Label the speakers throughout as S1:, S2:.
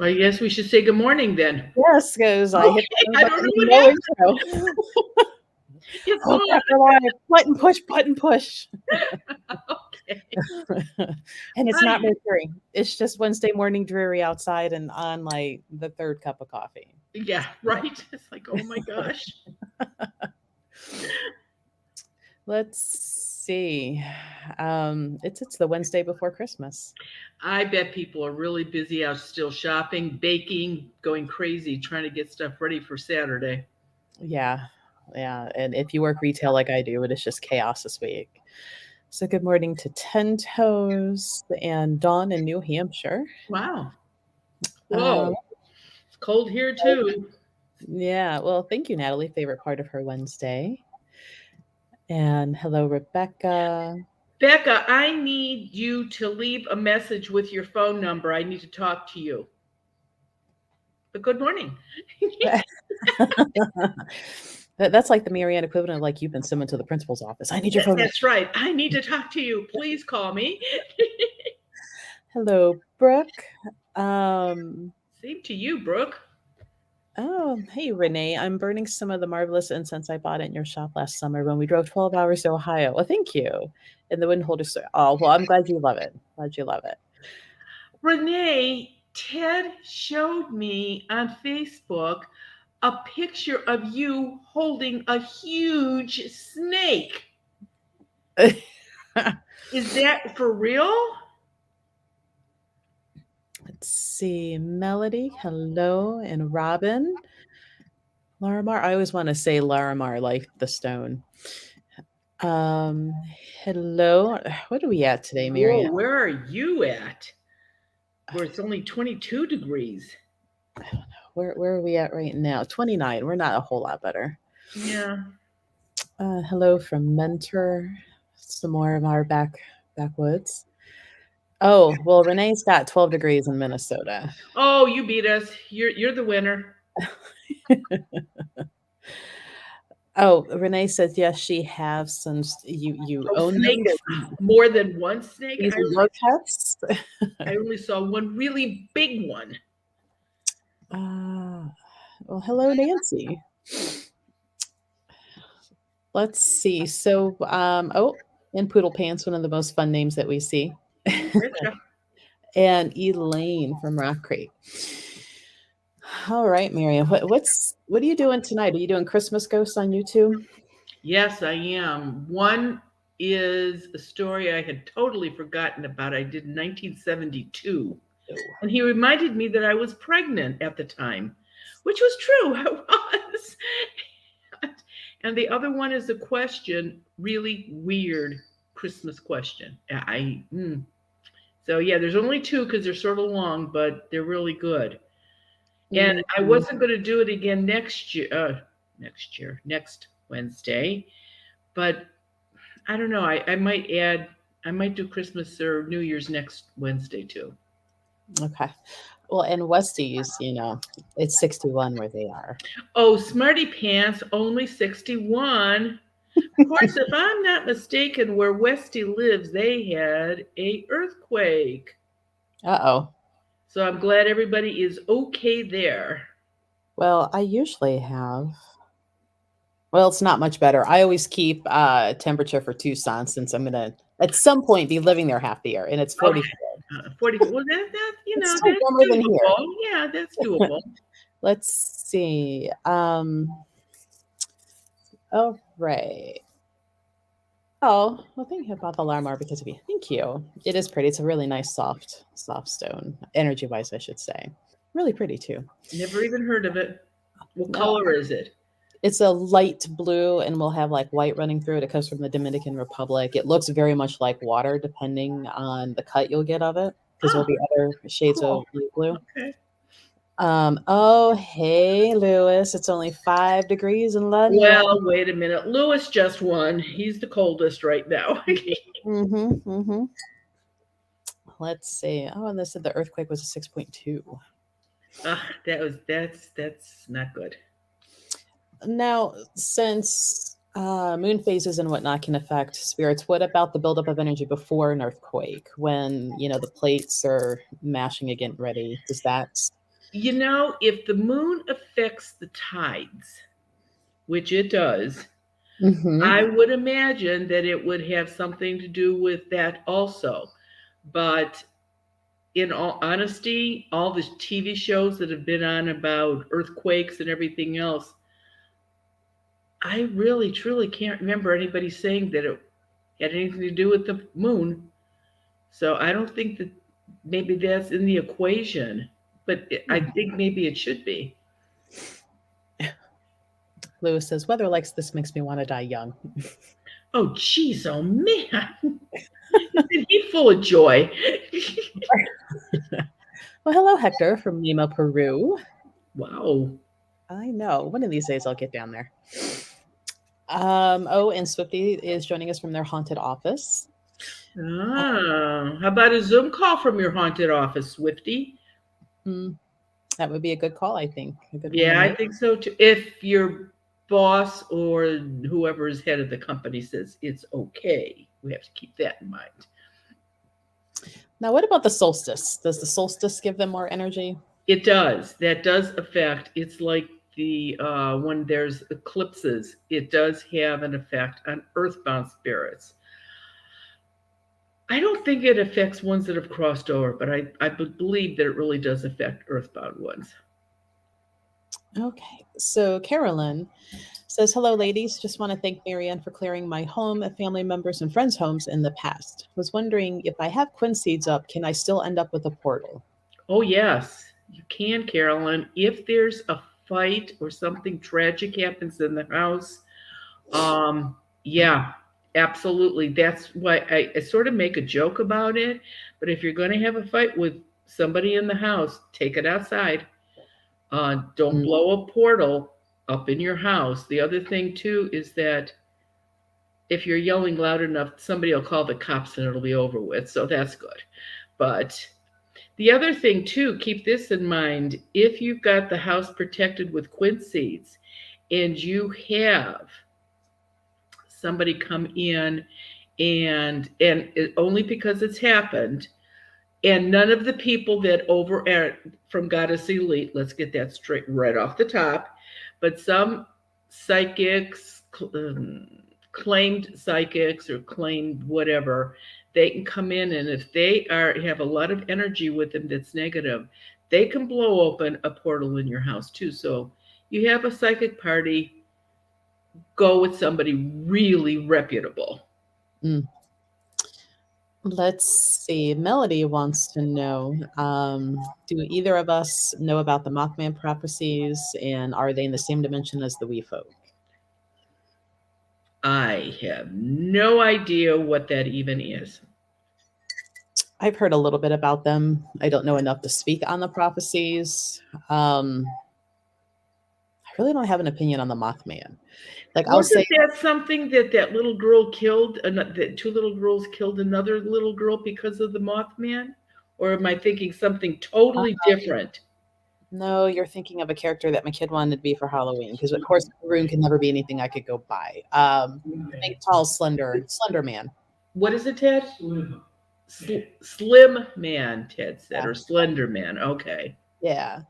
S1: I guess we should say good morning then.
S2: Yes, goes. I hit
S1: Okay,
S2: the
S1: I don't
S2: button.
S1: know what
S2: No
S1: happened.
S2: intro.
S1: It's
S2: Oh
S1: on.
S2: crap! We're live. Button push. Button push.
S1: Okay.
S2: And it's not
S1: Hi.
S2: Mercury. It's just Wednesday morning dreary outside and on like the third cup of coffee.
S1: Yeah, right. It's like, oh my gosh.
S2: Let's see. It's the Wednesday before Christmas.
S1: I bet people are really busy out still shopping, baking, going crazy, trying to get stuff ready for Saturday.
S2: Yeah, yeah. And if you work retail like I do, it is just chaos this week. So good morning to Ten Toes and Dawn in New Hampshire.
S1: Wow.
S2: Um,
S1: Whoa. It's cold here too.
S2: yeah, well, thank you, Natalie. Favorite part of her Wednesday. And hello, Rebecca.
S1: Becca, I need you to leave a message with your phone number. I need to talk to you. But good morning.
S2: That's like the Marianne equivalent of like you've been summoned to the principal's office. I need your
S1: Yes,
S2: phone number.
S1: that's right. I need to talk to you. Please call me.
S2: Hello, Brooke. Um,
S1: Same to you, Brooke.
S2: oh, hey, Renee. I'm burning some of the marvelous incense I bought in your shop last summer when we drove 12 hours to Ohio. Well, thank you. And the wind holder. Oh, well, I'm glad you love it. Glad you love it.
S1: Renee, Ted showed me on Facebook a picture of you holding a huge snake. Is that for real?
S2: Let's see. Melody, hello. And Robin. Larimar. I always want to say Larimar like the stone. Um, hello. What are we at today,
S1: Whoa,
S2: Marianne?
S1: where are you at? Where it's only 22 degrees.
S2: I don't know. Where are we at right now? 29. We're not a whole lot better.
S1: Yeah.
S2: Hello from Mentor. Some more of our backwoods. Oh, well, Renee's got 12 degrees in Minnesota.
S1: Oh, you beat us. You're the winner.
S2: Oh, Renee says yes, she has some. You
S1: Oh,
S2: own them.
S1: snakes. More than one snake.
S2: These are your pets.
S1: I only saw one really big one.
S2: Uh, well, hello, Nancy. Let's see. So, and Poodle Pants, one of the most fun names that we see.
S1: You betcha.
S2: And Elaine from Rock Creek. All right, Miriam. What are you doing tonight? Are you doing Christmas Ghosts on YouTube?
S1: Yes, I am. One is a story I had totally forgotten about. I did in 1972.
S2: Oh,
S1: And he reminded me that I was pregnant at the time, which was true. I was. And the other one is a question, really weird Christmas question. So yeah, there's only two because they're sort of long, but they're really good. And I
S2: mhm.
S1: wasn't going to do it again next Wednesday, but I don't know. I might do Christmas or New Year's next Wednesday too.
S2: Okay. Well, and Westies, it's 61 where they are.
S1: Oh, Smarty Pants, only 61. Of course, if I'm not mistaken, where Westy lives, they had a earthquake.
S2: Uh-oh.
S1: So I'm glad everybody is okay there.
S2: Well, I usually have. Well, it's not much better. I always keep temperature for Tucson since I'm gonna at some point be living there half the year, and it's
S1: Okay,
S2: 44.
S1: 40. Well,
S2: It's still
S1: that's
S2: warmer than here.
S1: doable. Yeah, that's doable.
S2: Let's see. All right. Oh, well, thank you about the Larimar because of you. Thank you. It is pretty. It's a really nice, soft stone, energy-wise, I should say. Really pretty too.
S1: Never even heard of it. What
S2: No,
S1: color is it?
S2: it's a light blue, and we'll have like white running through it. It comes from the Dominican Republic. It looks very much like water, depending on the cut you'll get of it, because there'll
S1: Oh,
S2: be other shades of
S1: cool.
S2: light blue.
S1: Okay.
S2: Oh, hey, Lewis. It's only 5 degrees in London.
S1: Well, wait a minute. Lewis just won. He's the coldest right now.
S2: Mm-hmm, mm-hmm. Let's see. Oh, and they said the earthquake was a 6.2.
S1: That's not good.
S2: Now, since moon phases and whatnot can affect spirits, what about the buildup of energy before an earthquake when, the plates are mashing again ready? Does that?
S1: If the moon affects the tides, which it does, I
S2: Hmm.
S1: would imagine that it would have something to do with that also. But in all honesty, all the TV shows that have been on about earthquakes and everything else, I really truly can't remember anybody saying that it had anything to do with the moon. So I don't think that maybe that's in the equation, but I think maybe it should be.
S2: Lewis says, weather likes this makes me want to die young.
S1: Oh, geez, oh man. Isn't he full of joy?
S2: Well, hello, Hector from Lima, Peru.
S1: Wow.
S2: I know. One of these days I'll get down there. And Swifty is joining us from their haunted office.
S1: How about a Zoom call from your haunted office, Swifty?
S2: Mm, that would be a good call, I think. A good one to
S1: Yeah, I
S2: make.
S1: think so too. If your boss or whoever is head of the company says it's okay, we have to keep that in mind.
S2: Now, what about the solstice? Does the solstice give them more energy?
S1: It does. That does affect. It's like the when there's eclipses, it does have an effect on earthbound spirits. I don't think it affects ones that have crossed over, but I believe that it really does affect earthbound ones.
S2: Okay. So, Carolyn says, hello, ladies. Just want to thank Marianne for clearing my home, family members, and friends' homes in the past. Was wondering if I have quince seeds up, can I still end up with a portal?
S1: Oh, yes, you can, Carolyn. If there's a fight or something tragic happens in the house, yeah, absolutely. That's why I sort of make a joke about it. But if you're going to have a fight with somebody in the house, take it outside. Don't
S2: Mm,
S1: blow a portal up in your house. The other thing, too, is that if you're yelling loud enough, somebody will call the cops and it'll be over with. So that's good. But the other thing, too, keep this in mind. If you've got the house protected with quince seeds and you have somebody come in and only because it's happened, and none of the people that over at from Goddess Elite, let's get that straight right off the top, but some psychics, claimed psychics or claimed whatever, they can come in, and if they are have a lot of energy with them that's negative, they can blow open a portal in your house too. So you have a psychic party, go with somebody really reputable.
S2: mm. Let's see. Melody wants to know, do either of us know about the Mothman prophecies, and are they in the same dimension as the Wee folk?
S1: I have no idea what that even is.
S2: I've heard a little bit about them. I don't know enough to speak on the prophecies. I really don't have an opinion on the Mothman. Like, I'll say,
S1: Wasn't that something that that little girl killed? That two little girls killed another little girl because of the Mothman? Or am I thinking something
S2: uh,
S1: totally different?
S2: no, you're thinking of a character that my kid wanted to be for Halloween, because of course Maroon can never be anything I could go buy. The big, tall, slender man.
S1: What is it, Ted? Slim man, Ted said,
S2: Yeah.
S1: or slender man. Okay.
S2: Yeah.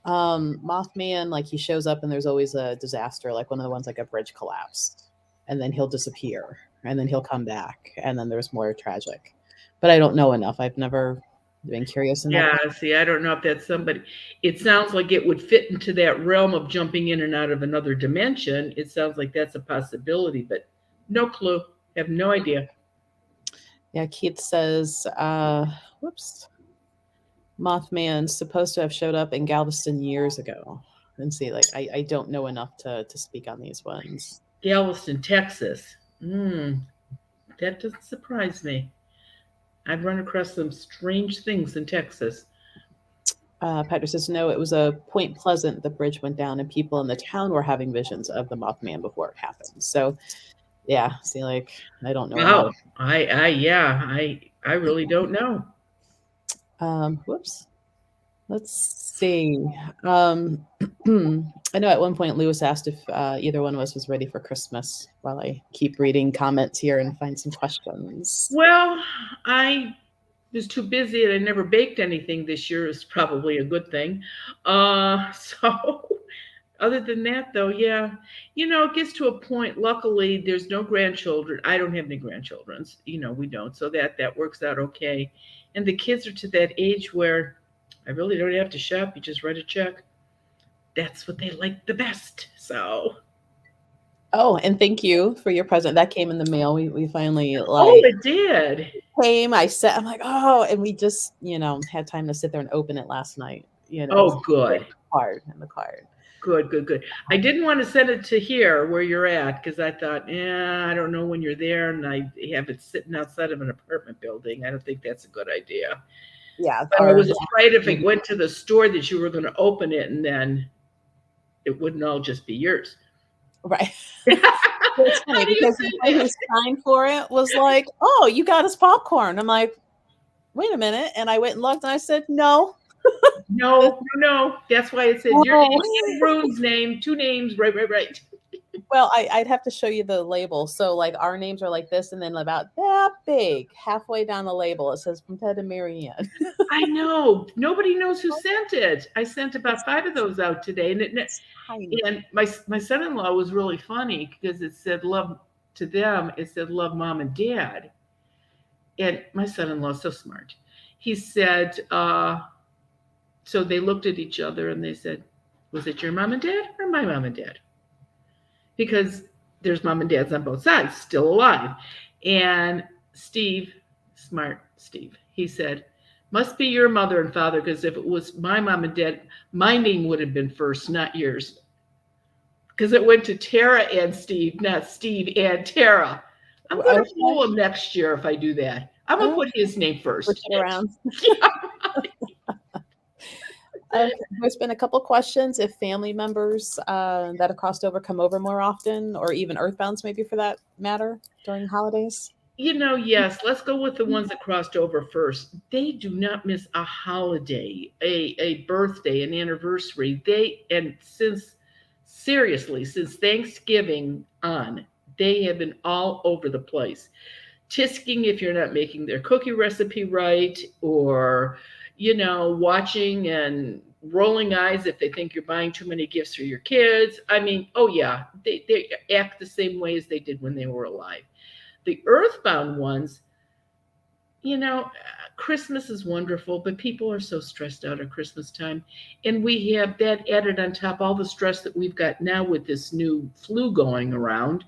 S2: Mothman, like, he shows up and there's always a disaster, like one of the ones, like a bridge collapsed, and then he'll disappear, and then he'll come back, and then there's more tragic. But I don't know enough. I've never been curious enough.
S1: Yeah, see, I don't know if that's somebody. It sounds like it would fit into that realm of jumping in and out of another dimension. It sounds like that's a possibility, but no clue. Have no idea.
S2: Yeah, Keith says, whoops, Mothman's supposed to have showed up in Galveston years ago. And see, like, I don't know enough to speak on these ones.
S1: Galveston, Texas. That doesn't surprise me. I've run across some strange things in Texas.
S2: Patrick says, no, it was a Point Pleasant. The bridge went down, and people in the town were having visions of the Mothman before it happened. So, yeah, see, like, I don't know enough.
S1: Wow. Yeah, I really don't know.
S2: Whoops. Let's see. I know at one point Lewis asked if either one of us was ready for Christmas, while I keep reading comments here and find some questions.
S1: Well, I was too busy and I never baked anything this year is probably a good thing. So other than that, though, yeah, it gets to a point. Luckily, there's no grandchildren. I don't have any grandchildren. We don't, so that works out okay. And the kids are to that age where I really don't have to shop. You just write a check. That's what they like the best. So,
S2: Oh, and thank you for your present. That came in the mail. We finally
S1: oh,
S2: like
S1: it did.
S2: came. I'm like, oh, and we just, had time to sit there and open it last night,
S1: Oh,
S2: the
S1: good.
S2: card and the card.
S1: Good, good, good. I didn't want to send it to here where you're at because I thought, I don't know when you're there, and I have it sitting outside of an apartment building. I don't think that's a good idea.
S2: Yeah,
S1: But I
S2: our
S1: was afraid if it went to the store that you were going to open it and then it wouldn't all just be yours.
S2: right. It's
S1: How
S2: funny
S1: do you
S2: because the
S1: say
S2: guy who
S1: that?
S2: signed for it was like, "Oh, you got us popcorn." I'm like, "Wait a minute," and I went and looked, and I said, "No,
S1: No, no, no. That's why it said your
S2: no."
S1: name and Rune's name, two names, right, right, right.
S2: Well, I'd have to show you the label. So, like, our names are like this, and then about that big, halfway down the label, it says from Ted and Marianne.
S1: I know. Nobody knows who sent it. I sent
S2: It's
S1: about five of those out today,
S2: tiny.
S1: and my son-in-law was really funny because it said love to them. It said love mom and dad, and my son-in-law is so smart. He said, so they looked at each other and they said, "Was it your mom and dad or my mom and dad?" Because there's mom and dads on both sides still alive, and Steve, smart Steve, he said, "Must be your mother and father because if it was my mom and dad, my name would have been first, not yours." Because it went to Tara and Steve, not Steve and Tara. I'm going to
S2: Okay.
S1: fool him next year if I do that. I'm going to
S2: Okay.
S1: put his name
S2: Switch
S1: first.
S2: it around.
S1: Yeah.
S2: Okay. There's been a couple questions if family members that have crossed over come over more often, or even earthbounds, maybe for that matter, during holidays.
S1: Yes, let's go with the ones that crossed over first. They do not miss a holiday, a birthday, an anniversary. And since Thanksgiving on, they have been all over the place. Tisking if you're not making their cookie recipe right, or, watching and rolling eyes if they think you're buying too many gifts for your kids. I mean, oh yeah, they act the same way as they did when they were alive. The earthbound ones, you know, Christmas is wonderful, but people are so stressed out at Christmas time. And we have that added on top, all the stress that we've got now with this new flu going around.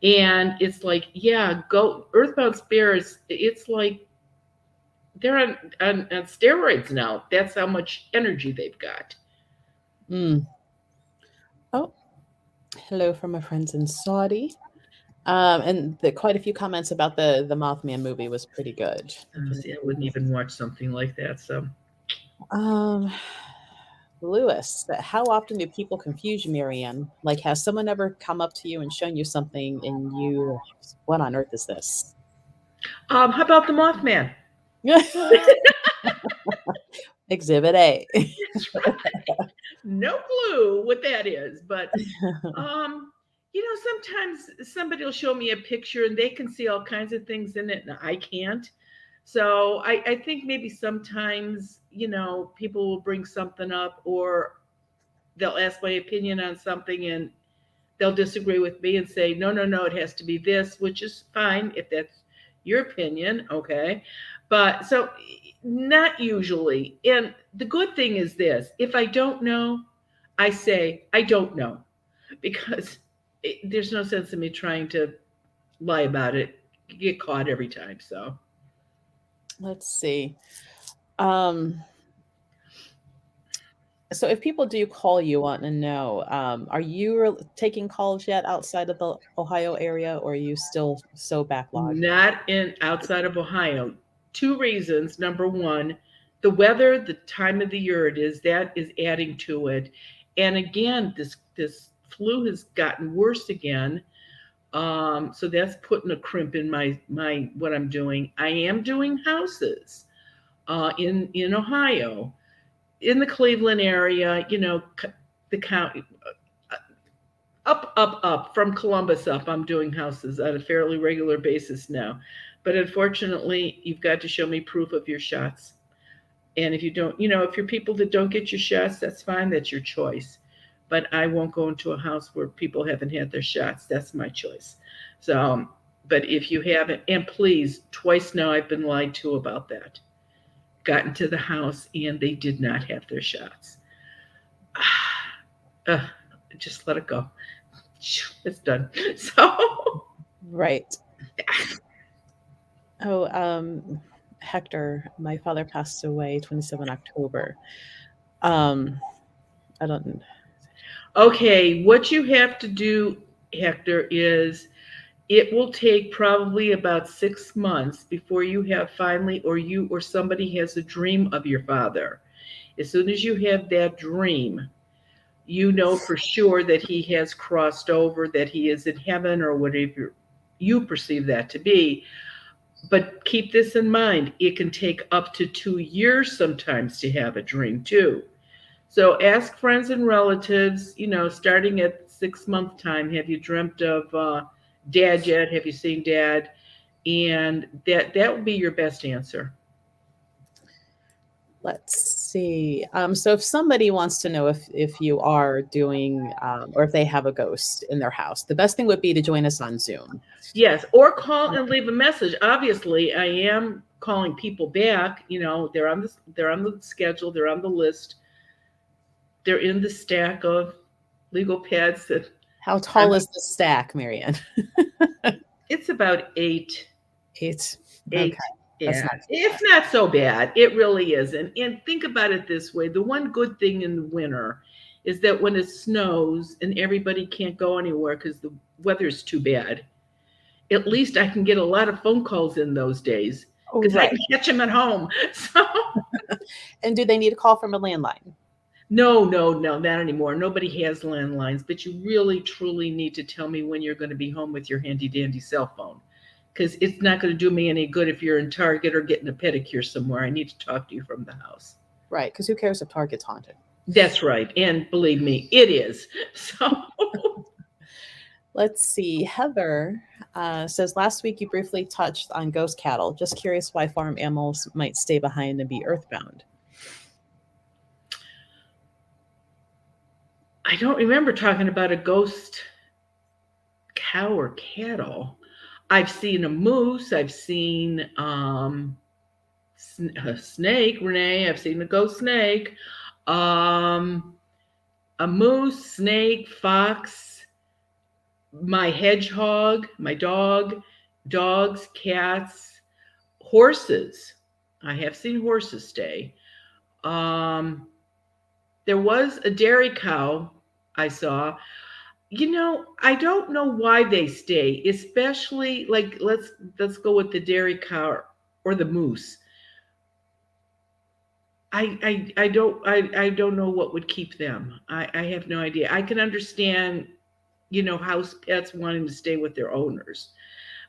S1: And it's like, yeah, go Earthbound Spirits. It's like they're on steroids now. That's how much energy they've got.
S2: Mm. Oh, hello from my friends in Saudi. And quite a few comments about the Mothman movie was pretty good.
S1: See, I wouldn't even watch something like that. So,
S2: Um, Lewis, how often do people confuse you, Marianne? Like, has someone ever come up to you and shown you something and what on earth is this?
S1: how about the Mothman?
S2: Exhibit A.
S1: That's right. No clue what that is, but Um, sometimes somebody will show me a picture and they can see all kinds of things in it and I can't. So I think maybe sometimes, people will bring something up or they'll ask my opinion on something and they'll disagree with me and say, no, no, no, it has to be this, which is fine if that's your opinion. Okay. But so not usually. And the good thing is this, if I don't know, I say, I don't know because there's no sense in me trying to lie about it. You get caught every time. So,
S2: Let's see. Um, so if people do call you want to know, are you taking calls yet outside of the Ohio area, or are you still so backlogged?
S1: not in outside of Ohio. Two reasons. Number one, the weather, the time of the year it is, that is adding to it. And again, this flu has gotten worse again. So that's putting a crimp in my what I'm doing. I am doing houses in Ohio, in the Cleveland area. The county up from Columbus up. I'm doing houses on a fairly regular basis now. But unfortunately, you've got to show me proof of your shots. And if you don't, if you're people that don't get your shots, that's fine. That's your choice. But I won't go into a house where people haven't had their shots. That's my choice. So, but if you haven't, and please, twice now I've been lied to about that. Got into the house and they did not have their shots. uh, just let it go. It's done. So,
S2: Right. Oh, Hector, my father passed away 27 October. I don't.
S1: okay, what you have to do, Hector, is it will take probably about 6 months before you have finally, or you or somebody has a dream of your father. As soon as you have that dream, you know for sure that he has crossed over, that he is in heaven or whatever you perceive that to be. But keep this in mind, it can take up to 2 years sometimes to have a dream too. So ask friends and relatives, starting at 6 month time, have you dreamt of dad yet? Have you seen dad? And that would be your best answer.
S2: Let's see. So if somebody wants to know if you are doing or if they have a ghost in their house, the best thing would be to join us on Zoom.
S1: Yes, or call and leave a message. Obviously, I am calling people back. They're on the schedule. They're on the list. They're in the stack of legal pads that
S2: How tall is the stack, Marianne?
S1: it's about eight.
S2: 8. Okay,
S1: Eight.
S2: that's
S1: Yeah,
S2: not too
S1: it's
S2: bad.
S1: not so bad. It really isn't. And think about it this way: the one good thing in the winter is that when it snows and everybody can't go anywhere because the weather's too bad, at least I can get a lot of phone calls in those days
S2: Oh,
S1: because I
S2: right.
S1: can catch them at home. So
S2: And do they need a call from a landline?
S1: no, no, no, not anymore. Nobody has landlines, but you really truly need to tell me when you're going to be home with your handy dandy cell phone. Because it's not going to do me any good if you're in Target or getting a pedicure somewhere. I need to talk to you from the house.
S2: Right, because who cares if Target's haunted?
S1: That's right. And believe me, it is. So,
S2: Let's see. Heather says last week you briefly touched on ghost cattle. Just curious why farm animals might stay behind and be earthbound.
S1: I don't remember talking about a ghost cow or cattle. I've seen a moose. I've seen a snake, Renee. I've seen a ghost snake. Um, a moose, snake, fox, my hedgehog, my dog, dogs, cats, horses. I have seen horses stay. Um, there was a dairy cow I saw. I don't know why they stay, especially like let's go with the dairy cow or the moose. I don't know what would keep them. I have no idea. I can understand, house pets wanting to stay with their owners.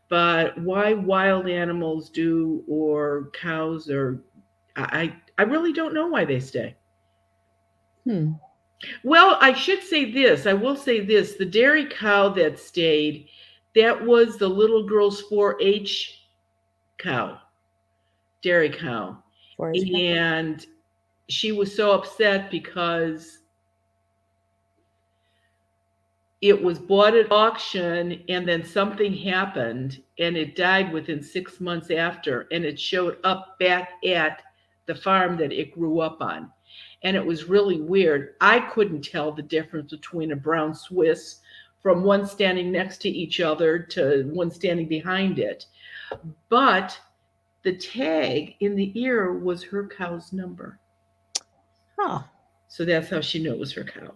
S1: But why wild animals do or cows or I really don't know why they stay.
S2: Hmm.
S1: Well, I should say this. I will say this. The dairy cow that stayed, that was the little girl's 4-H cow, dairy cow.
S2: 4-H cow?
S1: And she was so upset because it was bought at auction and then something happened and it died within 6 months after and it showed up back at the farm that it grew up on, and it was really weird. I couldn't tell the difference between a brown Swiss from one standing next to each other to one standing behind it, but the tag in the ear was her cow's number,
S2: Huh.
S1: so that's how she knew it was her cow.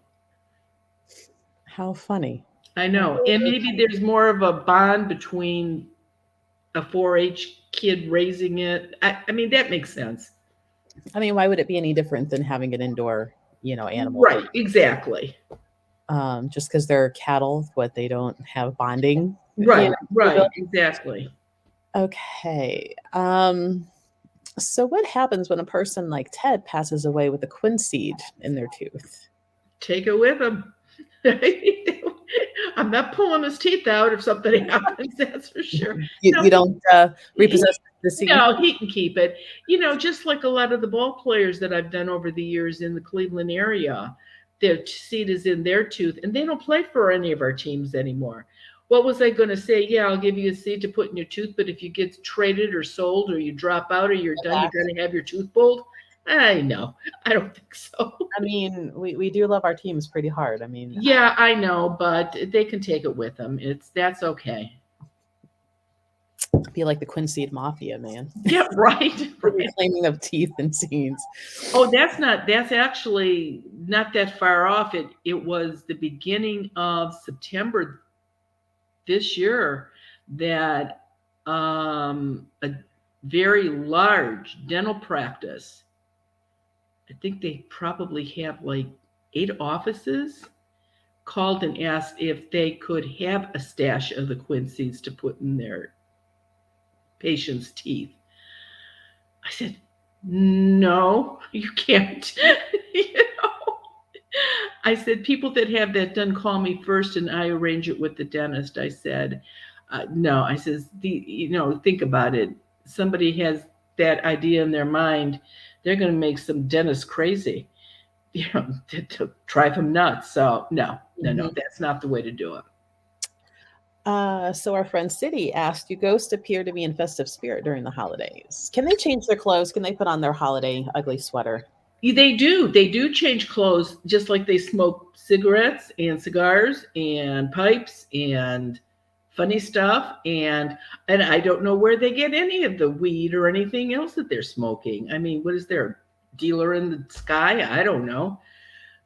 S2: How funny.
S1: I know. And maybe there's more of a bond between a 4-H kid raising it. I mean, that makes sense.
S2: I mean, why would it be any different than having an indoor, animal?
S1: Right, exactly.
S2: Just because they're cattle, what they don't have bonding,
S1: Right, right,
S2: ability?
S1: exactly.
S2: Okay. So what happens when a person like Ted passes away with a quince seed in their tooth?
S1: Take it with them. I'm not pulling his teeth out if something happens, that's for sure.
S2: You
S1: No,
S2: don't
S1: he,
S2: repossess the seed?
S1: no, he can keep it. Just like a lot of the ball players that I've done over the years in the Cleveland area, their seed is in their tooth, and they don't play for any of our teams anymore. What was I going to say? Yeah, I'll give you a seed to put in your tooth, but if you get traded or sold or you drop out or you're done, you're going to have your tooth pulled. I know. I don't think so.
S2: I mean, we do love our teams pretty hard. I mean,
S1: Yeah, I know, but they can take it with them. That's okay.
S2: be like the Quincy Mafia, man.
S1: Yeah, right. Right.
S2: Reclaiming of teeth and seeds.
S1: Oh, that's actually not that far off. It was the beginning of September this year that a very large dental practice, I think they probably have like 8 offices, called and asked if they could have a stash of the quinces to put in their patients' teeth. I said, no, you can't. you know, I said, people that have that done call me first and I arrange it with the dentist. I said, no, I says, think about it. Somebody has that idea in their mind, they're going to make some dentist crazy, to drive them nuts. So no, that's not the way to do it.
S2: So our friend City asked, "Do ghosts appear to be in festive spirit during the holidays? Can they change their clothes? Can they put on their holiday ugly sweater?"
S1: They do. They do change clothes, just like they smoke cigarettes and cigars and pipes and funny stuff. And I don't know where they get any of the weed or anything else that they're smoking. I mean, what is their dealer in the sky? I don't know.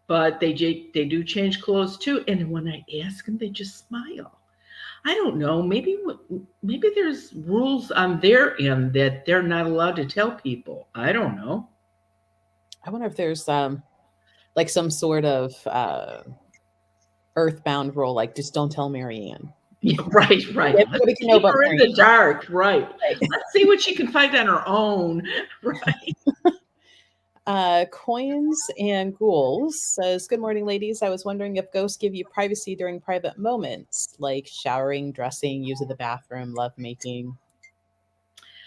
S1: But they do change clothes too. And when I ask them, they just smile. I don't know. Maybe there's rules on their end that they're not allowed to tell people. I don't know.
S2: I wonder if there's like some sort of earthbound rule, like just don't tell Marianne.
S1: Yeah, right.
S2: Everybody can know
S1: Keep
S2: about
S1: her in
S2: Marianne.
S1: the dark, right?
S2: Right.
S1: Let's see what she can find on her own, right?
S2: Coins and Ghouls says, "Good morning, ladies. I was wondering if ghosts give you privacy during private moments like showering, dressing, using the bathroom, love making."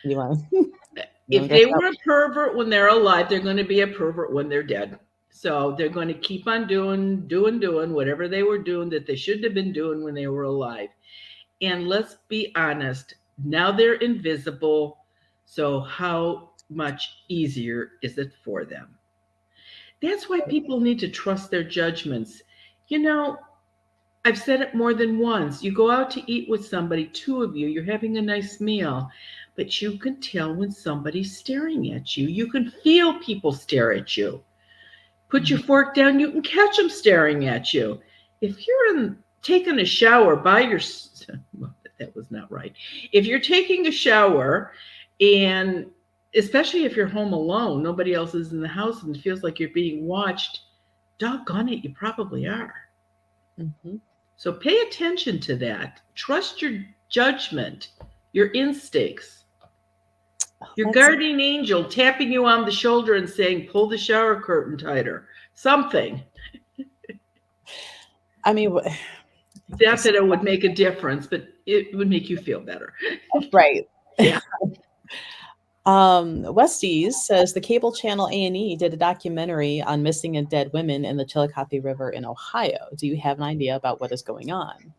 S2: You want?
S1: If they were a pervert when they're alive, they're going to be a pervert when they're dead. So they're going to keep on doing whatever they were doing that they shouldn't have been doing when they were alive. And let's be honest, now they're invisible. So how much easier is it for them? That's why people need to trust their judgments. You know, I've said it more than once. You go out to eat with somebody, two of you, you're having a nice meal, but you can tell when somebody's staring at you. You can feel people stare at you. Put your fork down, you can catch them staring at you. If you're taking a shower by yourself, well, that was not right. If you're taking a shower, and especially if you're home alone, nobody else is in the house and it feels like you're being watched, doggone it, you probably are.
S2: Mm-hmm.
S1: So pay attention to that. Trust your judgment, your instincts. Your guardian angel tapping you on the shoulder and saying, pull the shower curtain tighter. Something.
S2: I mean,
S1: not that it would make a difference, but it would make you feel better.
S2: Right.
S1: Yeah.
S2: Westies says the cable channel A&E did a documentary on missing and dead women in the Chillicothe River in Ohio. Do you have an idea about what is going on?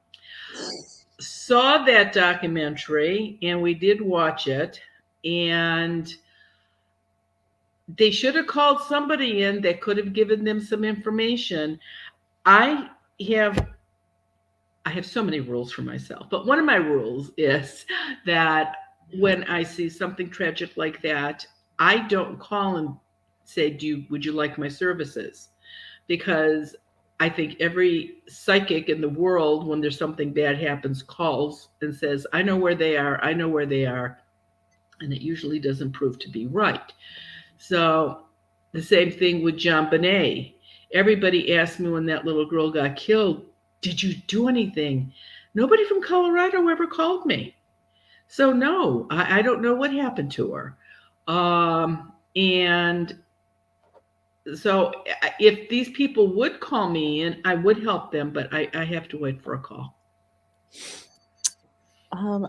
S1: Saw that documentary and we did watch it, and they should have called somebody in that could have given them some information. I have so many rules for myself, but one of my rules is that when I see something tragic like that, I don't call and say, would you like my services? Because I think every psychic in the world, when there's something bad happens, calls and says, I know where they are. And it usually doesn't prove to be right. So the same thing with John Bonet. Everybody asked me when that little girl got killed, did you do anything? Nobody from Colorado ever called me. So no, I don't know what happened to her. And So if these people would call me in, I would help them, but I have to wait for a call.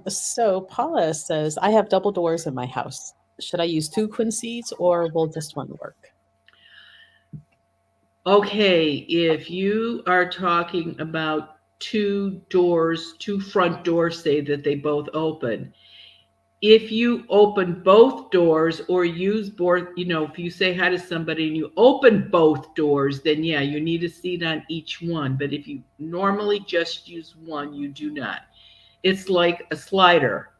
S2: So Paula says, I have double doors in my house. Should I use two quinces or will just one work?
S1: Okay, if you are talking about two doors, two front doors, say that they both open. If you open both doors or use both, if you say hi to somebody and you open both doors, then yeah, you need a seat on each one. But if you normally just use one, you do not. It's like a slider.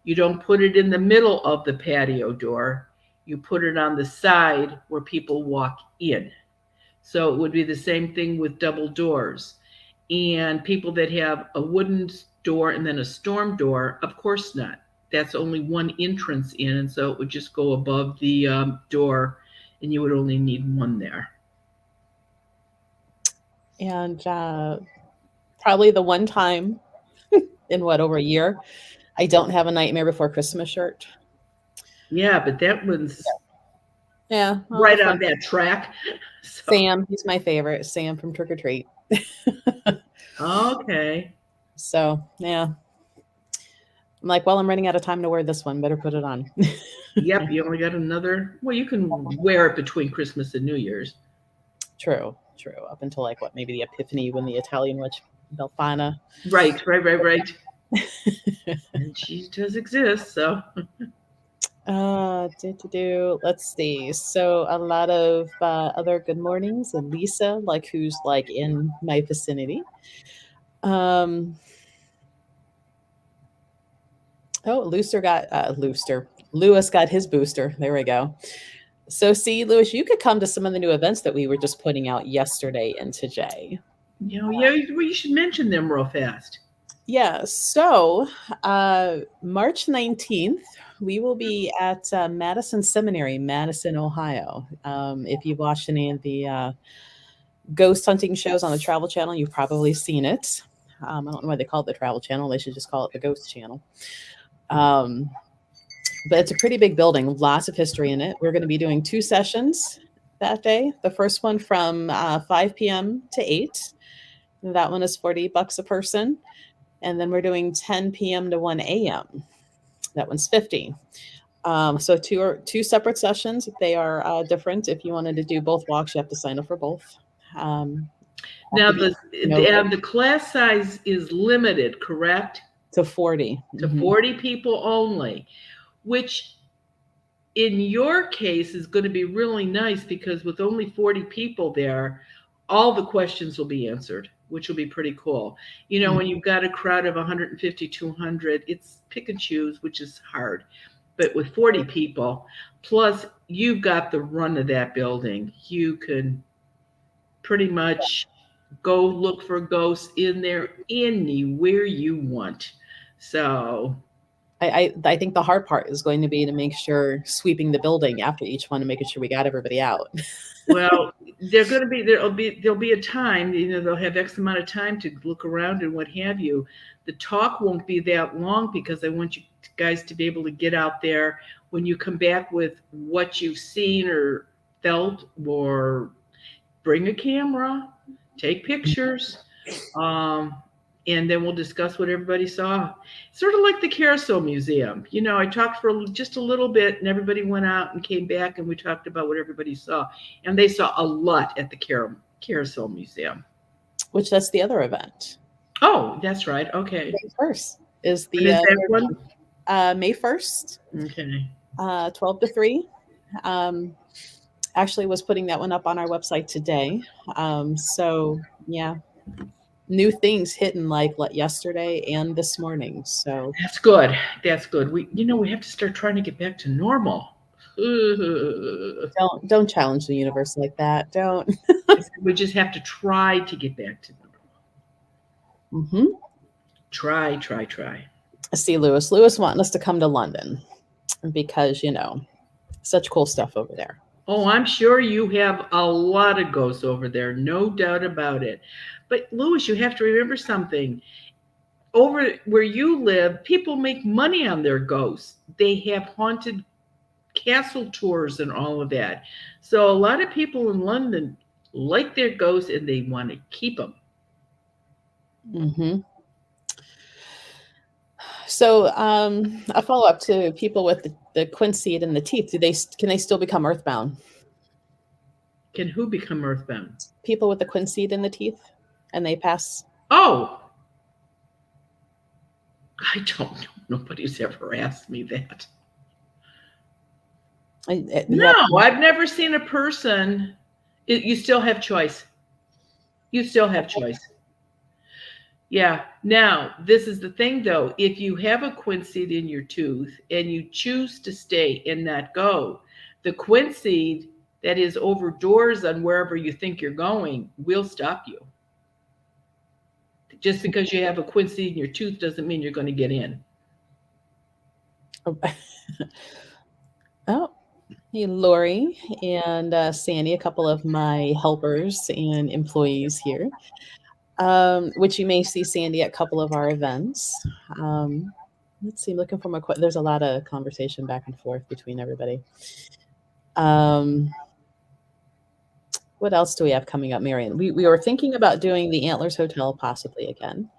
S1: You don't put it in the middle of the patio door, you put it on the side where people walk in. So it would be the same thing with double doors. And people that have a wooden door and then a storm door, of course not. That's only one entrance in, and so it would just go above the door, and you would only need one there.
S2: And probably the one time in what, over a year, I don't have a Nightmare Before Christmas shirt.
S1: Yeah, but that one's
S2: Yeah, well, the
S1: right on
S2: front
S1: that track. So,
S2: Sam, he's my favorite. Sam from Trick or Treat.
S1: okay.
S2: So yeah, I'm like, well, I'm running out of time to wear this one. Better put it on.
S1: Yep, you only got another. Well, you can wear it between Christmas and New Year's.
S2: True, true. Up until like what, maybe the Epiphany when the Italian witch Belfana.
S1: Right. And she does exist, so.
S2: Let's see. So a lot of other good mornings, and Lisa, like who's like in my vicinity. Um, oh, Lewis got his booster. There we go. So see, Lewis, you could come to some of the new events that we were just putting out yesterday and today.
S1: Yeah, well, you should mention them real fast.
S2: Yeah, so March 19th, we will be at Madison Seminary, Madison, Ohio. If you've watched any of the ghost hunting shows on the Travel Channel, you've probably seen it. I don't know why they call it the Travel Channel. They should just call it the Ghost Channel. But it's a pretty big building, lots of history in it. We're going to be doing 2 sessions that day. The first one from 5 p.m. to 8. That one is $40 a person. And then we're doing 10 p.m. to 1 a.m. That one's $50. So two separate sessions. They are different. If you wanted to do both walks, you have to sign up for both.
S1: Now, the class size is limited, correct?
S2: To 40.
S1: To 40 people only, which in your case is going to be really nice because with only 40 people there, all the questions will be answered, which will be pretty cool. When you've got a crowd of 150, 200, it's pick and choose, which is hard. But with 40 people, plus you've got the run of that building, you can pretty much go look for ghosts in there anywhere you want. So
S2: I think the hard part is going to be to make sure sweeping the building after each one and making sure we got everybody out.
S1: Well, there'll be a time, they'll have X amount of time to look around and what have you. The talk won't be that long because I want you guys to be able to get out there when you come back with what you've seen or felt, or bring a camera, take pictures, and then we'll discuss what everybody saw. Sort of like the Carousel Museum. I talked for just a little bit, and everybody went out and came back, and we talked about what everybody saw. And they saw a lot at the Carousel Museum.
S2: Which that's the other event.
S1: Oh, that's right. Okay.
S2: May 1st is the
S1: is that one?
S2: May 1st.
S1: Okay.
S2: 12 to 3. Actually was putting that one up on our website today. So yeah, new things hitting like yesterday and this morning. So
S1: that's good. We have to start trying to get back to normal.
S2: Don't challenge the universe like that. Don't.
S1: We just have to try to get back to
S2: normal.
S1: Try.
S2: See, Lewis wanting us to come to London because such cool stuff over there.
S1: Oh, I'm sure you have a lot of ghosts over there, no doubt about it. But Lewis, you have to remember something. Over where you live, people make money on their ghosts. They have haunted castle tours and all of that. So a lot of people in London like their ghosts and they want to keep them.
S2: Hmm. So, a follow-up to people with the quince seed in the teeth. Can they still become earthbound?
S1: Can who become earthbound?
S2: People with the quince seed in the teeth, and they pass.
S1: Oh, I don't know. Nobody's ever asked me that.
S2: Yeah.
S1: No, I've never seen a person. You still have choice. You still have choice. Yeah. Now, this is the thing though. If you have a quince seed in your tooth and you choose to stay and not go, the quince seed that is over doors on wherever you think you're going will stop you. Just because you have a quince seed in your tooth doesn't mean you're going to get in.
S2: Oh, hey, Lori and Sandy, a couple of my helpers and employees here, which you may see Sandy at a couple of our events. Let's see, looking for there's a lot of conversation back and forth between everybody. What else do we have coming up, Marion? We were thinking about doing the Antlers Hotel possibly again.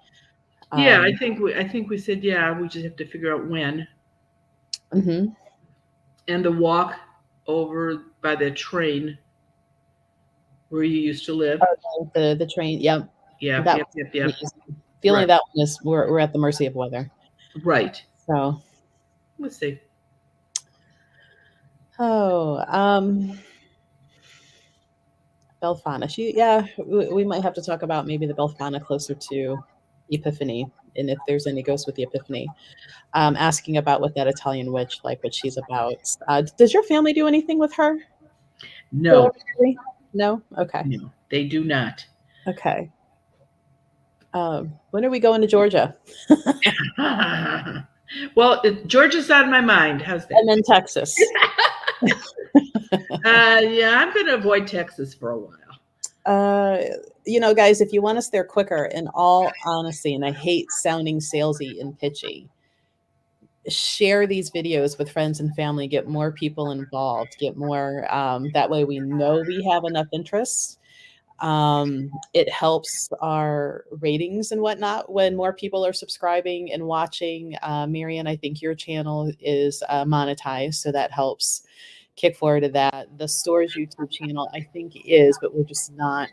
S1: Yeah, I think we said yeah. We just have to figure out when.
S2: Mm-hmm.
S1: And the walk over by the train where you used to live.
S2: The train, yep.
S1: Yeah,
S2: That
S1: yep,
S2: was
S1: yep, yep.
S2: amazing. The only
S1: Right,
S2: that one is we're at the mercy of weather.
S1: right.
S2: So,
S1: Let's see.
S2: oh, Belfana. We might have to talk about maybe the Belfana closer to Epiphany, and if there's any ghosts with the Epiphany. Asking about what that Italian witch, like what she's about. Does your family do anything with her?
S1: No,
S2: No? Okay.
S1: no, they do not.
S2: Okay. When are we going to Georgia?
S1: Well, Georgia's on my mind. How's that?
S2: And then Texas.
S1: Yeah, I'm going to avoid Texas for a while.
S2: Guys, if you want us there quicker, in all honesty, and I hate sounding salesy and pitchy, share these videos with friends and family, get more people involved, get more, that way we know we have enough interest. It helps our ratings and whatnot when more people are subscribing and watching. Marian, I think your channel is monetized, so that helps kick forward to that. The store's YouTube channel, I think, is, but we're just not,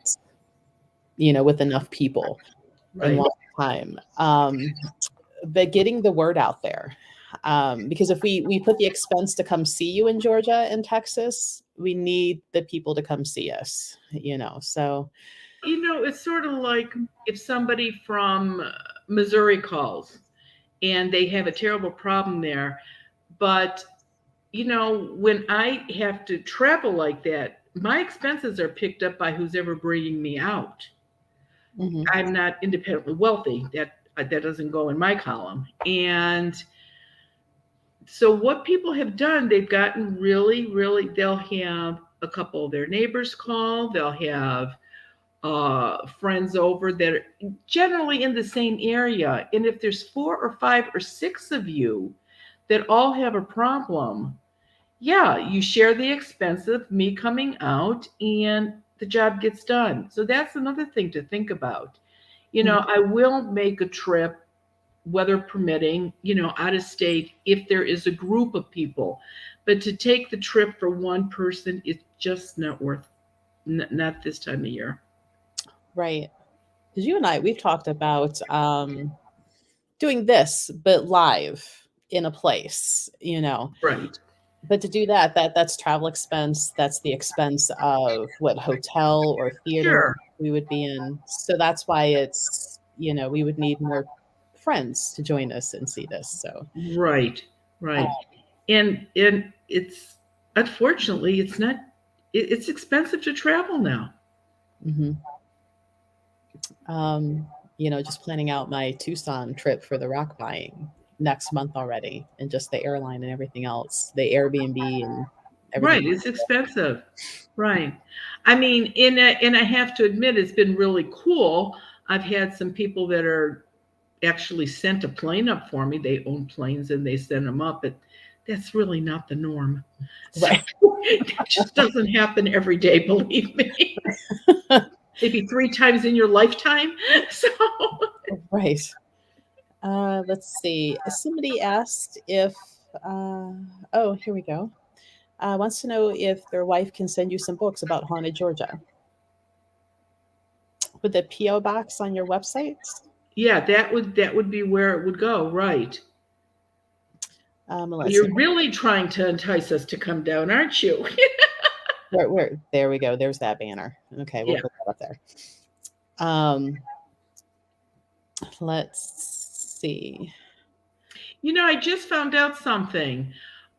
S2: with enough people in
S1: Right.
S2: one time. But getting the word out there, because if we put the expense to come see you in Georgia and Texas, we need the people to come see us. So
S1: It's sort of like if somebody from Missouri calls and they have a terrible problem there, but when I have to travel like that, my expenses are picked up by who's ever bringing me out.
S2: mhm.
S1: I'm not independently wealthy. That doesn't go in my column. And so what people have done, they've gotten really, really, they'll have a couple of their neighbors call. They'll have friends over that are generally in the same area. And if there's 4 or 5 or 6 of you that all have a problem, yeah, you share the expense of me coming out and the job gets done. So that's another thing to think about. I will make a trip, weather permitting, out of state if there is a group of people. But to take the trip for one person is just not worth, not this time of year.
S2: Right. Because you and I, we've talked about doing this, but live in a place,
S1: Right.
S2: But to do that's travel expense. That's the expense of what hotel or theater
S1: Sure.
S2: we would be in. So that's why it's, we would need more friends to join us and see this. So,
S1: Right. Right. And it's unfortunately it's not it's expensive to travel now.
S2: mhm. Just planning out my Tucson trip for the rock buying next month already, and just the airline and everything else, the Airbnb and everything.
S1: Right, it's expensive. Right. I mean, and I have to admit, it's been really cool. I've had some people that are actually sent a plane up for me. They own planes and they send them up. But that's really not the norm. So
S2: Right.
S1: that just doesn't happen every day, believe me. Maybe 3 times in your lifetime. So
S2: Right. Let's see. Somebody asked if, uh, oh, here we go. Wants to know if their wife can send you some books about haunted Georgia. With the P.O. box on your website?
S1: yeah, that would be where it would go, right?
S2: Let's see.
S1: You're really trying to entice us to come down, aren't you?
S2: There we go. There's that banner. Okay, we'll
S1: Yeah.
S2: put that up there. Um, let's see.
S1: I just found out something.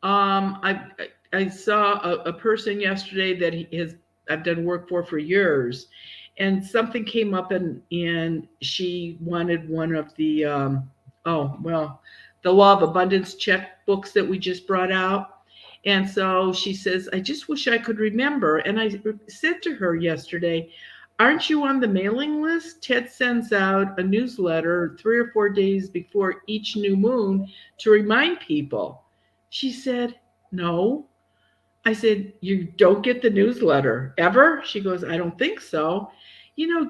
S1: I saw a person yesterday that I've done work for years, and something came up, and she wanted one of the oh well, the Law of Abundance checkbooks that we just brought out. And so she says, I just wish I could remember. And I said to her yesterday, aren't you on the mailing list? Ted sends out a newsletter 3 or 4 days before each new moon to remind people. She said, no. I said, you don't get the newsletter ever? She goes, I don't think so.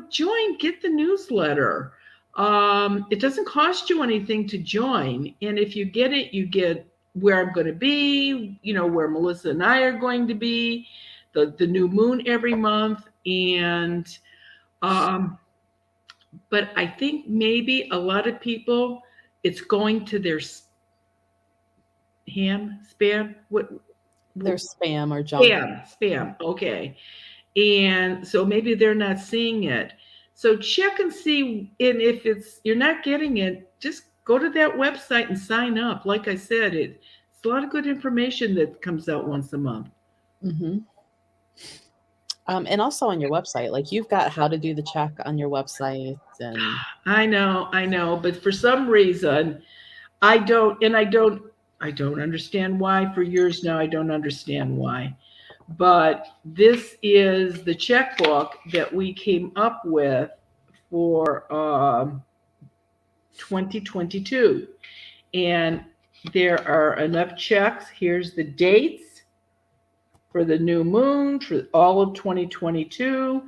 S1: Join, get the newsletter. It doesn't cost you anything to join. And if you get it, you get where I'm going to be, where Melissa and I are going to be, the new moon every month. And, but I think maybe a lot of people, it's going to their spam,
S2: Their spam or junk.
S1: spam. Okay. And so maybe they're not seeing it. So check and see, and if you're not getting it, just go to that website and sign up. Like I said, it's a lot of good information that comes out once a month.
S2: Mm-hmm. And also on your website, like you've got how to do the check on your website, and
S1: I know, but for some reason, I don't understand why. For years now, I don't understand why. But this is the checkbook that we came up with for 2022. And there are enough checks. Here's the dates for the new moon for all of 2022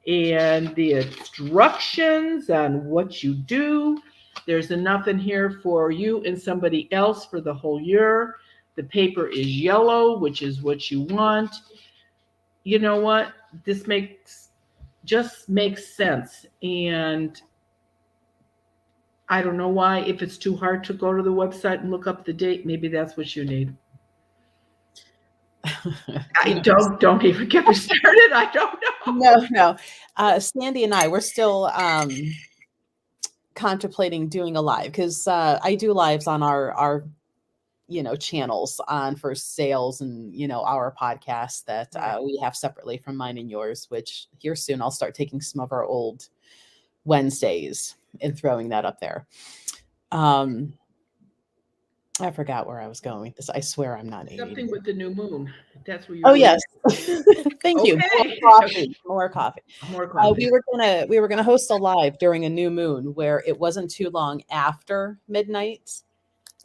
S1: and the instructions on what you do. There's enough in here for you and somebody else for the whole year. The paper is yellow, which is what you want. You know what? This just makes sense. And I don't know why. If it's too hard to go to the website and look up the date, maybe that's what you need. Don't even get me started. I don't know.
S2: No. Sandy and I, we're still contemplating doing a live because I do lives on our channels on for sales and our podcast that we have separately from mine and yours, which here soon I'll start taking some of our old Wednesdays and throwing that up there. I forgot where I was going with this. I swear I'm not 80.
S1: Something with the new moon. That's where you.
S2: Oh yes. Thank you.
S1: Okay.
S2: More coffee.
S1: More coffee.
S2: We were gonna host a live during a new moon where it wasn't too long after midnight.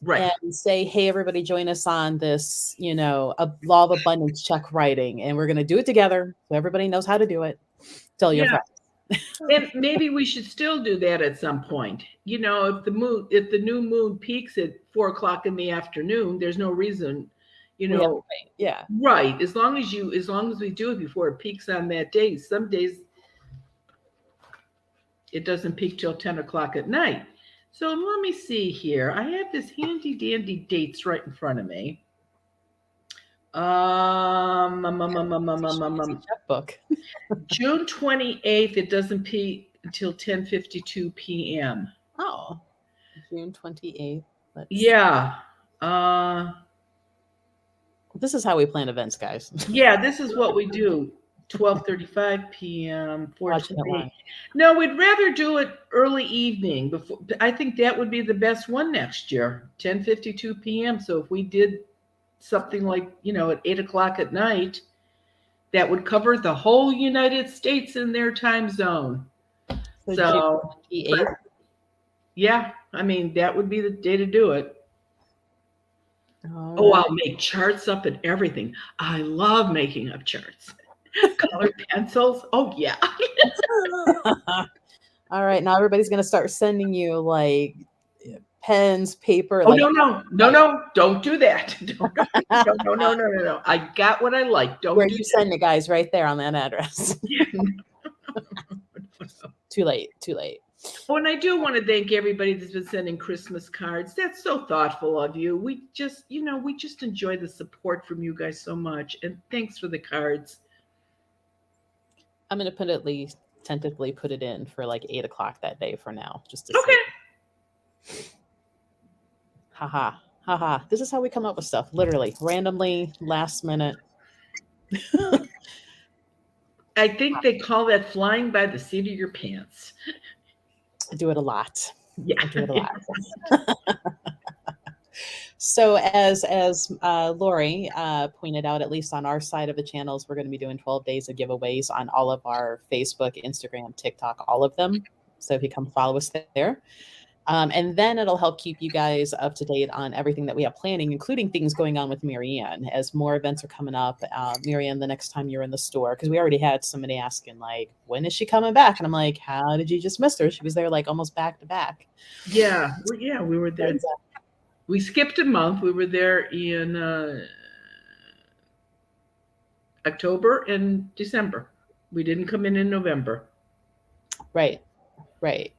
S1: Right.
S2: And say, hey, everybody, join us on this, a Law of Abundance check writing, and we're gonna do it together so everybody knows how to do it. Tell your friends.
S1: And maybe we should still do that at some point. If the new moon peaks at 4 o'clock in the afternoon, there's no reason,
S2: Yeah.
S1: Right. As long as we do it before it peaks on that day. Some days it doesn't peak till 10 o'clock at night. So let me see here. I have this handy dandy dates right in front of me.
S2: Checkbook.
S1: June 28th, it doesn't peak until 10:52 p.m.
S2: Oh, June 28th.
S1: Yeah.
S2: This is how we plan events, guys.
S1: Yeah, this is what we do. 12:35 p.m. 4:28. No, we'd rather do it early evening. Before, I think that would be the best one next year. 10:52 p.m. So if we did something like at 8 o'clock at night, that would cover the whole United States in their time zone. So yeah, I mean that would be the day to do it.
S2: All
S1: Oh,
S2: right.
S1: I'll make charts up and everything. I love making up charts. Colored pencils. Oh yeah.
S2: All right. Now everybody's gonna start sending you like pens, paper,
S1: Oh
S2: like
S1: no, no, no, no! Don't do that. Don't, no, no, no, no, no, no. I got what I like.
S2: where
S1: Don't do
S2: you
S1: that.
S2: send it, guys, right there on that address. Too late. Too late.
S1: Oh, and I do want to thank everybody that's been sending Christmas cards. That's so thoughtful of you. We just enjoy the support from you guys so much. And thanks for the cards.
S2: I'm gonna put at least tentatively put it in for like 8 o'clock that day for now, just to see.
S1: Okay.
S2: Haha. Haha. This is how we come up with stuff. Literally, randomly, last minute.
S1: I think they call that flying by the seat of your pants.
S2: I do it a lot.
S1: Yeah.
S2: I do it a lot. So as Lori pointed out, at least on our side of the channels, we're going to be doing 12 days of giveaways on all of our Facebook, Instagram, TikTok, all of them. So if you come follow us there. And then it'll help keep you guys up to date on everything that we have planning, including things going on with Marianne as more events are coming up. Marianne, the next time you're in the store, because we already had somebody asking, like, when is she coming back? And I'm like, how did you just miss her? She was there like almost back to back.
S1: Yeah. Yeah. We were there.
S2: And,
S1: We skipped a month. We were there in October and December. We didn't come in November.
S2: right, right.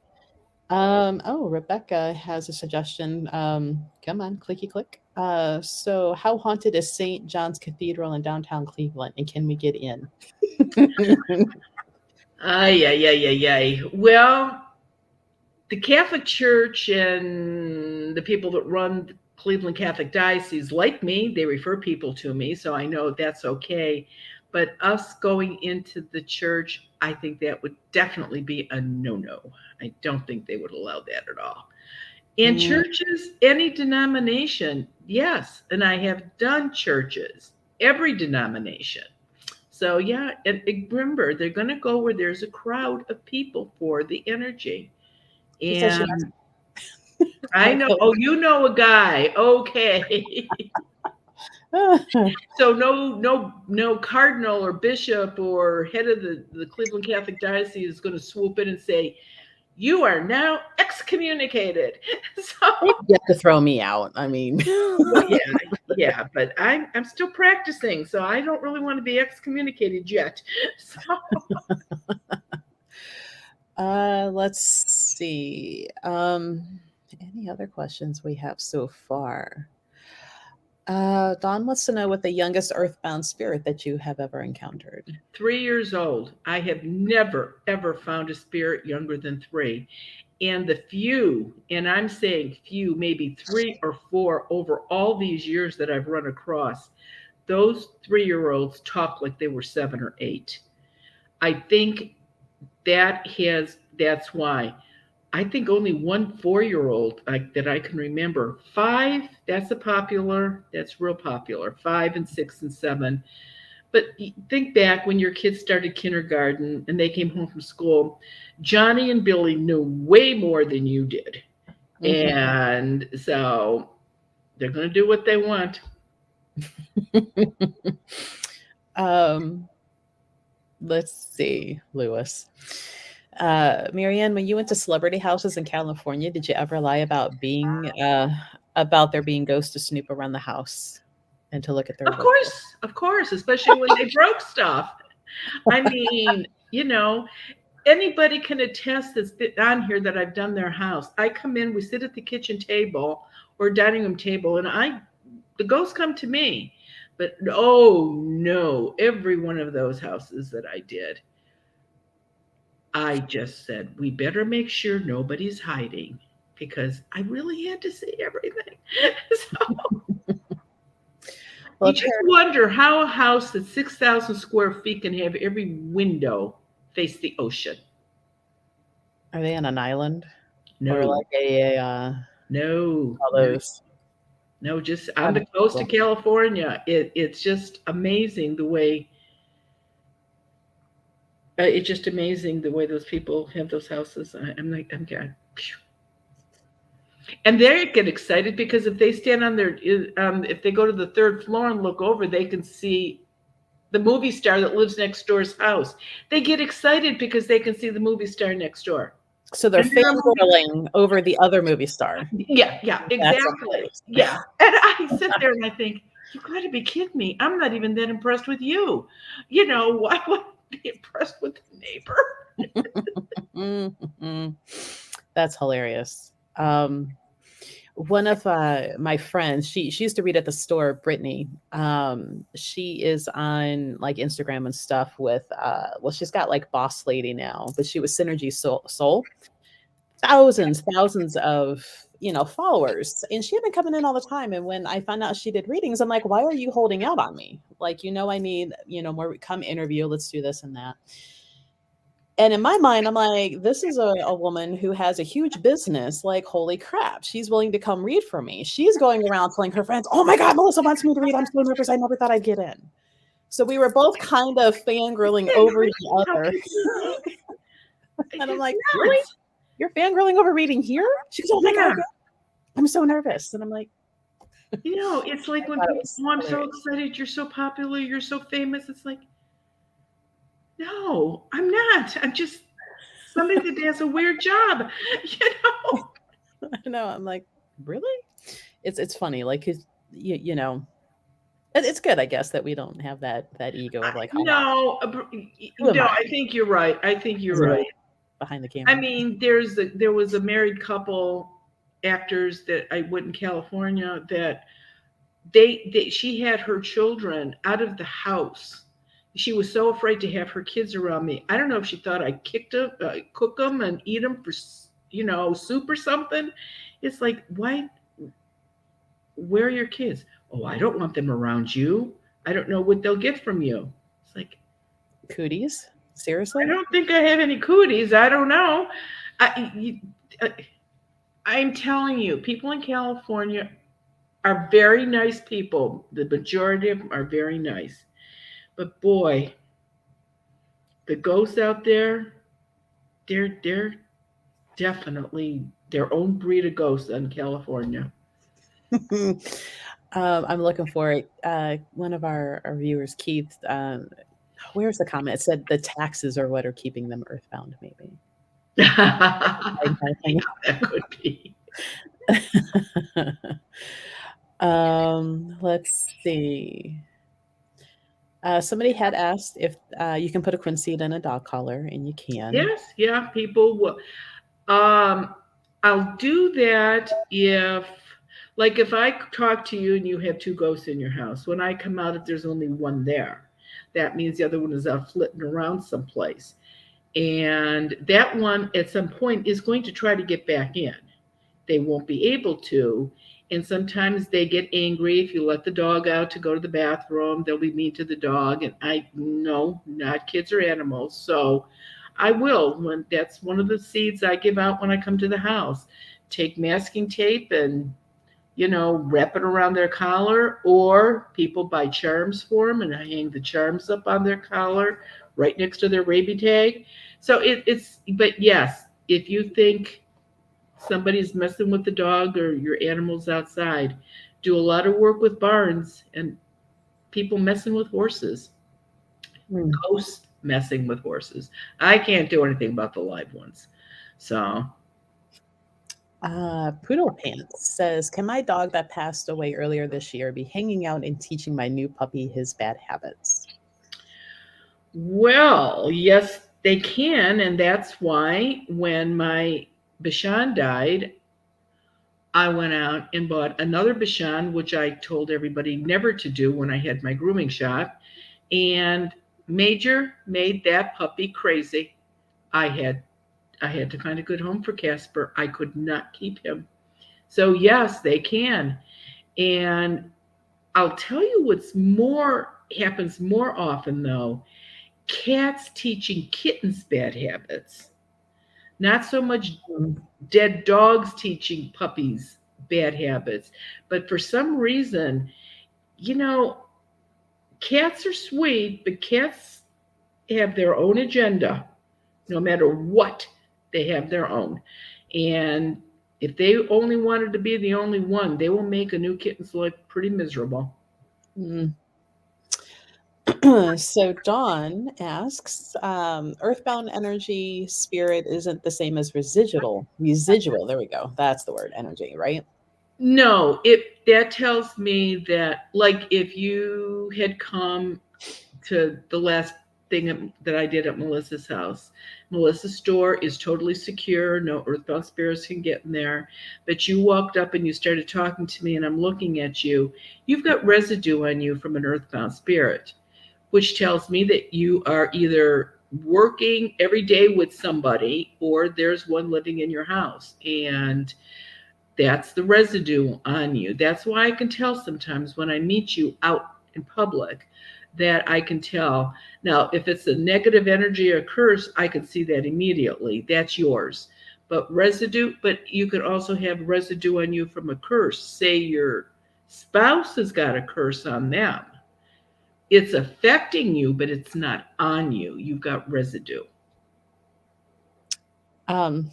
S2: Oh, Rebecca has a suggestion. Come on, clicky click. So how haunted is St. John's Cathedral in downtown Cleveland, and can we get in?
S1: Ay, ay, ay, ay, ay. Well, the Catholic Church and the people that run the Cleveland Catholic Diocese like me. They refer people to me, so I know that's okay. But us going into the church, I think that would definitely be a no-no. I don't think they would allow that at all. In
S2: Mm,
S1: churches, any denomination, yes. And I have done churches, every denomination. So, yeah, and remember, they're going to go where there's a crowd of people for the energy.
S2: she says she
S1: And I
S2: has
S1: know,
S2: to.
S1: oh, you know a guy. Okay. So no cardinal or bishop or head of the Cleveland Catholic Diocese is going to swoop in and say, you are now excommunicated. So
S2: You have to throw me out. I mean,
S1: well, yeah, yeah, but I'm still practicing, so I don't really want to be excommunicated yet. So
S2: let's see. Any other questions we have so far? Don wants to know what the youngest earthbound spirit that you have ever encountered.
S1: 3 years old, I have never ever found a spirit younger than 3. And the few, and I'm saying few, maybe 3 or 4 over all these years that I've run across, those 3-year-olds talk like they were 7 or 8. I think that's why. I think only one 4-year-old that I can remember. 5, that's real popular. 5 and 6 and 7. But think back when your kids started kindergarten and they came home from school, Johnny and Billy knew way more than you did.
S2: Mhm.
S1: And so they're going to do what they want.
S2: um, let's see, Lewis. Marianne, when you went to celebrity houses in California, did you ever lie about there being ghosts to snoop around the house and to look at their wardrobe?
S1: Of course, especially when they broke stuff. I mean, anybody can attest that's been on here that I've done their house. I come in, we sit at the kitchen table or dining room table, and the ghosts come to me. But oh no, every one of those houses that I did, I just said, we better make sure nobody's hiding because I really had to see everything. So
S2: Well,
S1: you just wonder how a house that's 6,000 square feet can have every window face the ocean.
S2: are they on an island or
S1: No,
S2: like a
S1: no,
S2: all
S1: no,
S2: those?
S1: no, just on the coast of California. It's just amazing the way. It's just amazing the way those people have those houses. I'm like, I'm God. And they get excited because if they stand on their, if they go to the third floor and look over, they can see the movie star that lives next door's house. They get excited because they can see the movie star next door.
S2: So they're
S1: And they're a movie.
S2: fangirling over the other movie star.
S1: Yeah, yeah,
S2: That's
S1: exactly.
S2: hilarious.
S1: Yeah. And I sit there and I think, you got to be kidding me. I'm not even that impressed with you. Why would I be impressed with the neighbor?
S2: Mhm. That's hilarious. One of my friends, she used to read at the store, Brittany. She is on like Instagram and stuff with well, she's got like Boss Lady now, but she was Synergy Soul. Thousands of followers, and she had been coming in all the time. And when I found out she did readings, I'm like, why are you holding out on me? Like, I need more. Come interview, let's do this and that. And in my mind, I'm like, this is a woman who has a huge business. Like, holy crap, she's willing to come read for me. She's going around telling her friends, oh my God, Melissa wants me to read. I'm so nervous. I never thought I'd get in. So we were both kind of fangirling over each
S1: How
S2: other.
S1: can you be?
S2: And I'm
S1: It's
S2: like, really?
S1: nuts.
S2: You're fangirling over reading here? She goes, oh my God,
S1: Yeah.
S2: I'm so nervous. And I'm like,
S1: It's like
S2: I
S1: when
S2: thought it
S1: people,
S2: was
S1: oh, I'm so
S2: hilarious.
S1: excited. You're so popular. You're so famous. It's like, no, I'm not. I'm just somebody that has a weird job. You know?
S2: I know. I'm like, really? It's funny. Like, 'cause it's good, I guess, that we don't have that ego of like, oh,
S1: No,
S2: who am
S1: no,
S2: I?
S1: I think you're right. I think you're
S2: As a
S1: right.
S2: behind the
S1: I
S2: camera.
S1: mean, there was a married couple actors that I went in California that she had her children out of the house. She was so afraid to have her kids around me. I don't know if she thought I kicked them, cook them, and eat them for soup or something. It's like, why? Where are your kids? Oh, I don't want them around you. I don't know what they'll get from you. It's like,
S2: Cooties?
S1: I
S2: Seriously?
S1: don't think I have any cooties. I don't know. I, you, I, I'm telling you, people in California are very nice people. The majority of them are very nice. But boy, the ghosts out there, they're definitely their own breed of ghosts in California.
S2: I'm looking for it. One of our viewers, Keith, where's the comment? It said the taxes are what are keeping them earthbound, maybe.
S1: Yeah,
S2: Kind of thing.
S1: that could be.
S2: Let's see. Somebody had asked if you can put a quince seed in a dog collar, and you can.
S1: Yes, yeah, people will. Um, I'll do that if I talk to you and you have two ghosts in your house. When I come out, if there's only one there, that means the other one is out flitting around someplace. And that one, at some point, is going to try to get back in. They won't be able to. And sometimes they get angry if you let the dog out to go to the bathroom. They'll be mean to the dog. And I no, not kids or animals. So I will. When that's one of the seeds I give out when I come to the house. Take masking tape and wrap it around their collar, or people buy charms for them and I hang the charms up on their collar right next to their rabies tag. So but yes, if you think somebody's messing with the dog or your animals outside, do a lot of work with barns and people messing with horses,
S2: Hmm.
S1: ghosts messing with horses. I can't do anything about the live ones. So,
S2: Poodle Pants says, can my dog that passed away earlier this year be hanging out and teaching my new puppy his bad habits?
S1: well, yes, they can. And that's why when my Bashan died, I went out and bought another Bashan, which I told everybody never to do when I had my grooming shop. And Major made that puppy crazy. I had I had to find a good home for Casper. I could not keep him. So yes, they can. And I'll tell you what's more happens more often though. Cats teaching kittens bad habits. Not so much
S2: Mm.
S1: dead dogs teaching puppies bad habits, but for some reason, you know, cats are sweet, but cats have their own agenda. No matter what, they have their own. And If they only wanted to be the only one, they will make a new kitten's life pretty miserable.
S2: Mm. So Dawn asks, earthbound energy spirit isn't the same as residual. Residual, there we go. That's the word, energy, right?
S1: No, it that tells me that, like, if you had come to the last thing that I did at Melissa's house. Melissa's store is totally secure. No earthbound spirits can get in there. But you walked up and you started talking to me, and I'm looking at you. You've got residue on you from an earthbound spirit, which tells me that you are either working every day with somebody or there's one living in your house. And that's the residue on you. That's why I can tell sometimes when I meet you out in public that I can tell. Now, if it's a negative energy or curse, I can see that immediately. That's yours. But residue, but you could also have residue on you from a curse. Say your spouse has got a curse on them. It's affecting you, but it's not on you. You've got residue.
S2: Um,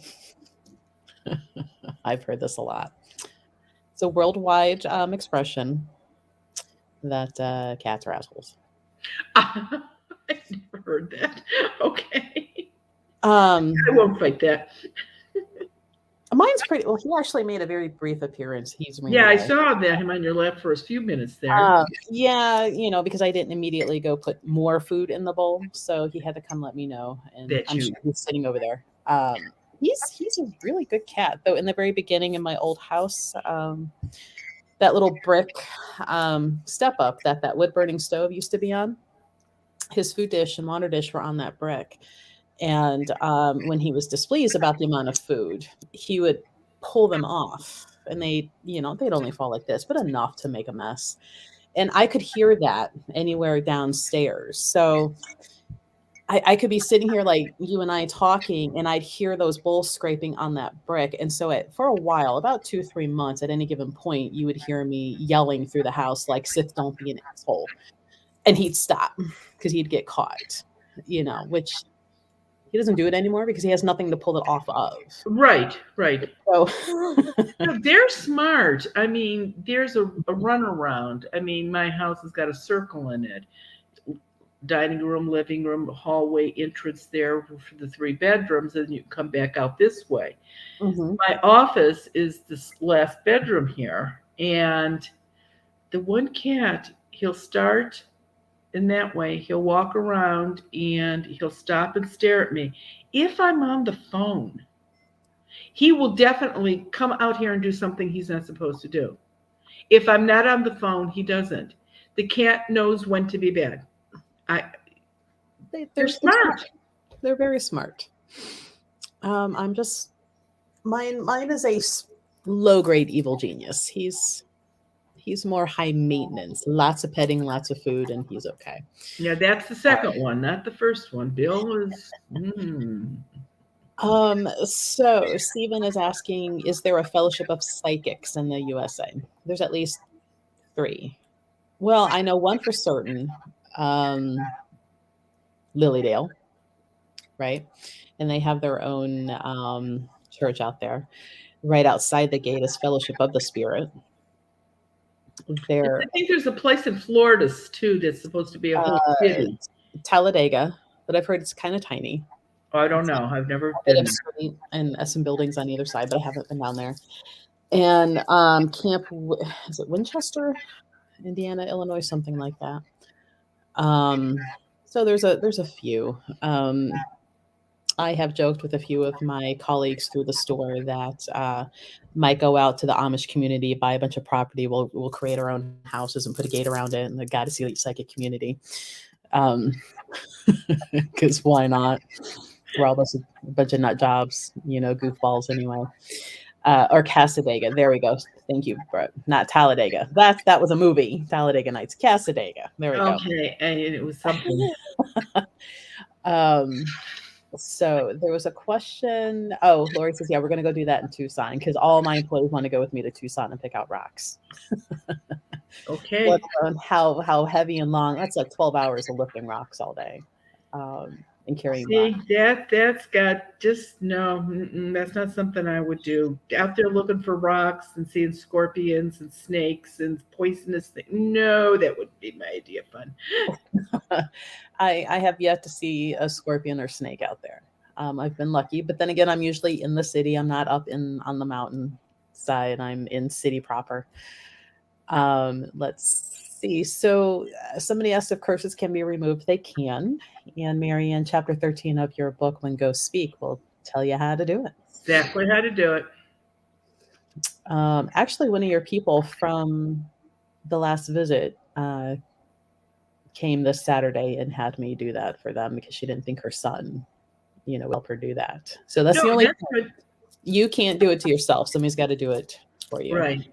S2: I've heard this a lot. It's a worldwide expression that cats are assholes.
S1: I've never heard that. Okay.
S2: Um,
S1: I won't fight that.
S2: Mine's pretty well. He actually made a very brief appearance. He's
S1: Yeah, I
S2: renewal.
S1: saw that him on your lap for a few minutes there.
S2: Yeah, because I didn't immediately go put more food in the bowl, so he had to come let me know, and
S1: That
S2: I'm
S1: you
S2: sure he's sitting over there. He's a really good cat, though. In the very beginning, in my old house, that little brick step up that wood burning stove used to be on, his food dish and water dish were on that brick. And when he was displeased about the amount of food, he would pull them off, and they'd only fall like this, but enough to make a mess. And I could hear that anywhere downstairs. So I could be sitting here like you and I talking, and I'd hear those bowls scraping on that brick. And so for a while, about 2, 3 months, at any given point, you would hear me yelling through the house like, "Sith, don't be an asshole," and he'd stop because he'd get caught. Which he doesn't do it anymore because he has nothing to pull it off of.
S1: right, right.
S2: So
S1: No, they're smart. I mean, there's a runaround. I mean, my house has got a circle in it. Dining room, living room, hallway entrance there for the three bedrooms, and you come back out this way.
S2: mhm.
S1: My office is this last bedroom here, and the one cat, he'll start in that way. He'll walk around and he'll stop and stare at me. If I'm on the phone, he will definitely come out here and do something he's not supposed to do. If I'm not on the phone, he doesn't. The cat knows when to be bad. I They're
S2: They're smart.
S1: smart.
S2: They're very smart. I'm just mine is a low grade evil genius. He's more high maintenance. Lots of petting, lots of food, and he's okay.
S1: Yeah, that's the
S2: Uh,
S1: second one, not the first one. Bill is
S2: so Stephen is asking, is there a fellowship of psychics in the USA? There's at least 3. Well, I know one for certain. Lilydale, right? And they have their own church out there. Right outside the gate is Fellowship of the Spirit.
S1: I
S2: There,
S1: think there's a place in Florida too that's supposed to be a whole city.
S2: Talladega, but I've heard it's kind of tiny.
S1: Oh, I don't
S2: It's
S1: know. I've never
S2: a bit
S1: been
S2: of
S1: there.
S2: street and some buildings on either side, but I haven't been down there. And is it Winchester, Indiana, Illinois, something like that. So there's a few. I have joked with a few of my colleagues through the store that might go out to the Amish community, buy a bunch of property. We'll create our own houses and put a gate around it, and the God to see psychic community. Because why not? We're all just a bunch of nut jobs, goofballs anyway. Or Casadega. There we go. Thank you, Brett. Not Talladega. That was a movie. Talladega Nights. Casadega. There we go.
S1: Okay, and it was something.
S2: Um, So there was a question. Oh, Lori says, yeah, we're going to go do that in Tucson because all my employees want to go with me to Tucson and pick out rocks.
S1: Okay.
S2: Let alone how heavy and long. That's like 12 hours of lifting rocks all day. and carrying
S1: See,
S2: rocks.
S1: that's got just no. That's not something I would do. Out there looking for rocks and seeing scorpions and snakes and poisonous things. No, that wouldn't be my idea of fun.
S2: I have yet to see a scorpion or snake out there. I've been lucky, but then again, I'm usually in the city. I'm not up in on the mountain side. I'm in city proper. Let's see. So somebody asked if curses can be removed. They can. And Marianne, chapter 13 of your book, When Ghosts Speak, will tell you how to do it.
S1: Exactly how to do it.
S2: Actually, one of your people from the last visit came this Saturday and had me do that for them because she didn't think her son, would help her do that. So that's
S1: No,
S2: the only
S1: that's
S2: thing.
S1: good.
S2: You can't do it to yourself. Somebody's got to do it for you.
S1: Right.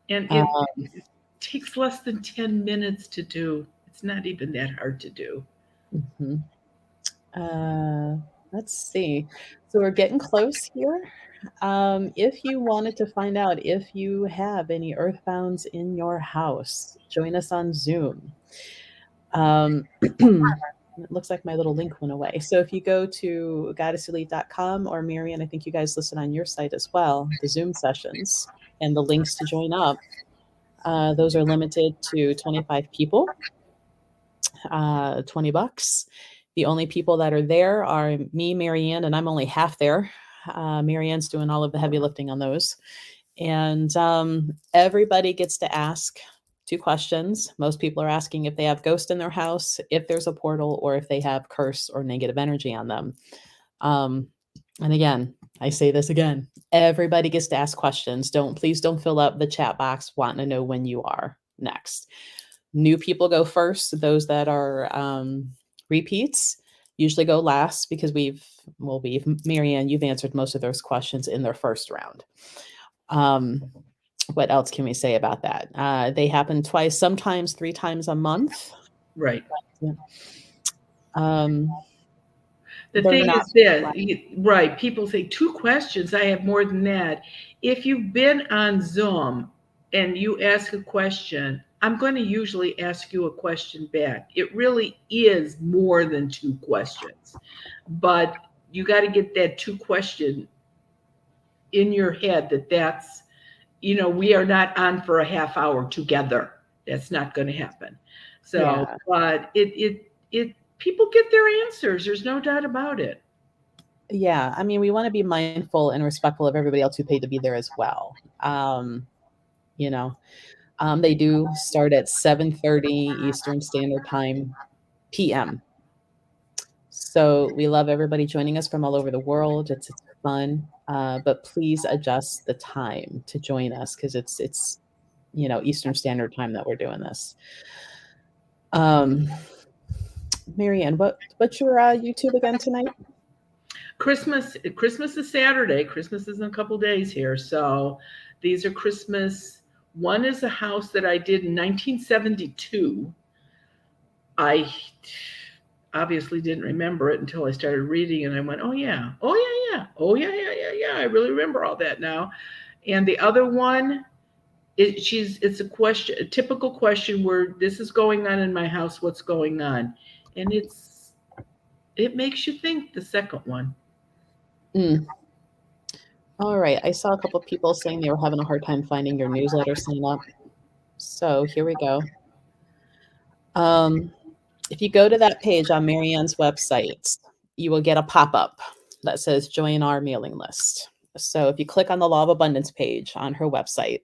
S1: And
S2: Uh,
S1: it takes less than 10 minutes to do. It's not even that hard to do.
S2: mhm. Uh, let's see. So we're getting close here. If you wanted to find out if you have any earthbounds in your house, join us on Zoom. It looks like my little link went away. So if you go to goddesselite.com, or Marian, I think you guys listed on your site as well, the Zoom sessions and the links to join up. Those are limited to 25 people, $20. The only people that are there are me, Marianne, and I'm only half there. Marianne's doing all of the heavy lifting on those. And everybody gets to ask 2 questions. Most people are asking if they have ghosts in their house, if there's a portal, or if they have curse or negative energy on them. And again, I say this again, everybody gets to ask questions. Please don't fill up the chat box wanting to know when you are next. New people go first. Those that are repeats usually go last because Marianne, you've answered most of those questions in their first round. What else can we say about that? They happen twice, sometimes 3 times a month.
S1: Right.
S2: Um,
S1: The
S2: they're
S1: thing
S2: not
S1: is this, right? People say 2 questions. I have more than that. If you've been on Zoom and you ask a question, I'm going to usually ask you a question back. It really is more than 2 questions, but you got to get that 2 question in your head that's, we are not on for a half hour together. That's not going to happen. So,
S2: Yeah.
S1: but it people get their answers. There's no doubt about it.
S2: Yeah. I mean, we want to be mindful and respectful of everybody else who paid to be there as well. You know, they do start at 7:30 Eastern Standard Time PM. So we love everybody joining us from all over the world. It's fun, but please adjust the time to join us because it's Eastern Standard Time that we're doing this. Marianne, what's your YouTube again tonight?
S1: Christmas is Saturday. Christmas is in a couple days here. So these are Christmas. One is a house that I did in 1972. I obviously didn't remember it until I started reading, and I went, "Oh yeah, oh yeah, yeah, oh yeah, yeah, yeah, yeah." I really remember all that now. And the other one, it's a typical question where this is going on in my house. What's going on? And it makes you think. The second one.
S2: Mm. All right. I saw a couple of people saying they were having a hard time finding your newsletter sign up. So here we go. If you go to that page on Marianne's website, you will get a pop-up that says join our mailing list. So if you click on the Law of Abundance page on her website,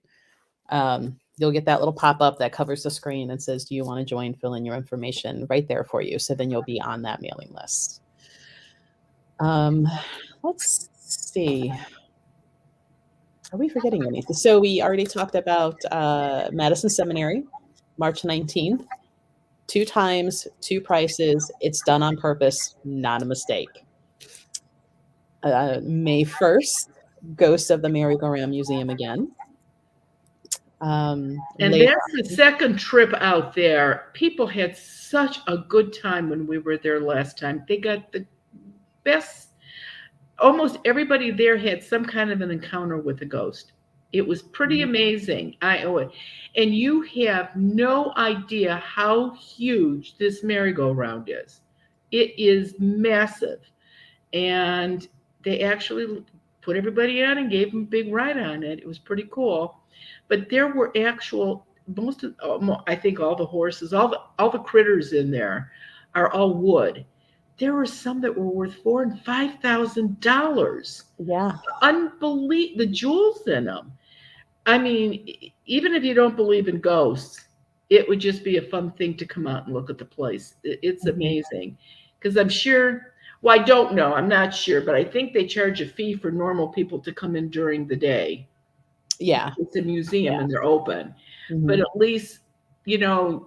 S2: you'll get that little pop-up that covers the screen and says, do you want to join? Fill in your information right there for you. So then you'll be on that mailing list. Let's see. Are we forgetting anything? So we already talked about Madison Seminary, March 19th. 2 times, 2 prices. It's done on purpose, not a mistake. May 1st, Ghosts of the Merry-Go-Round Museum again.
S1: And
S2: Later,
S1: that's the second trip out there. People had such a good time when we were there last time. They got the best. Almost everybody there had some kind of an encounter with a ghost. It was pretty amazing. I owe it. And you have no idea how huge this merry-go-round is. It is massive. And they actually put everybody on and gave them a big ride on it. It was pretty cool. But there were actual most of I think all the horses, all the critters in there are all wood. There were some that were worth $4,000 and $5,000.
S2: Yeah.
S1: Unbelievable, the jewels in them. I mean, even if you don't believe in ghosts, it would just be a fun thing to come out and look at the place. It's
S2: Mhm.
S1: amazing. Because I'm sure, well, I don't know, I'm not sure, but I think they charge a fee for normal people to come in during the day.
S2: Yeah.
S1: It's a museum
S2: Yeah.
S1: and they're open. But
S2: Mhm.
S1: at least, you don't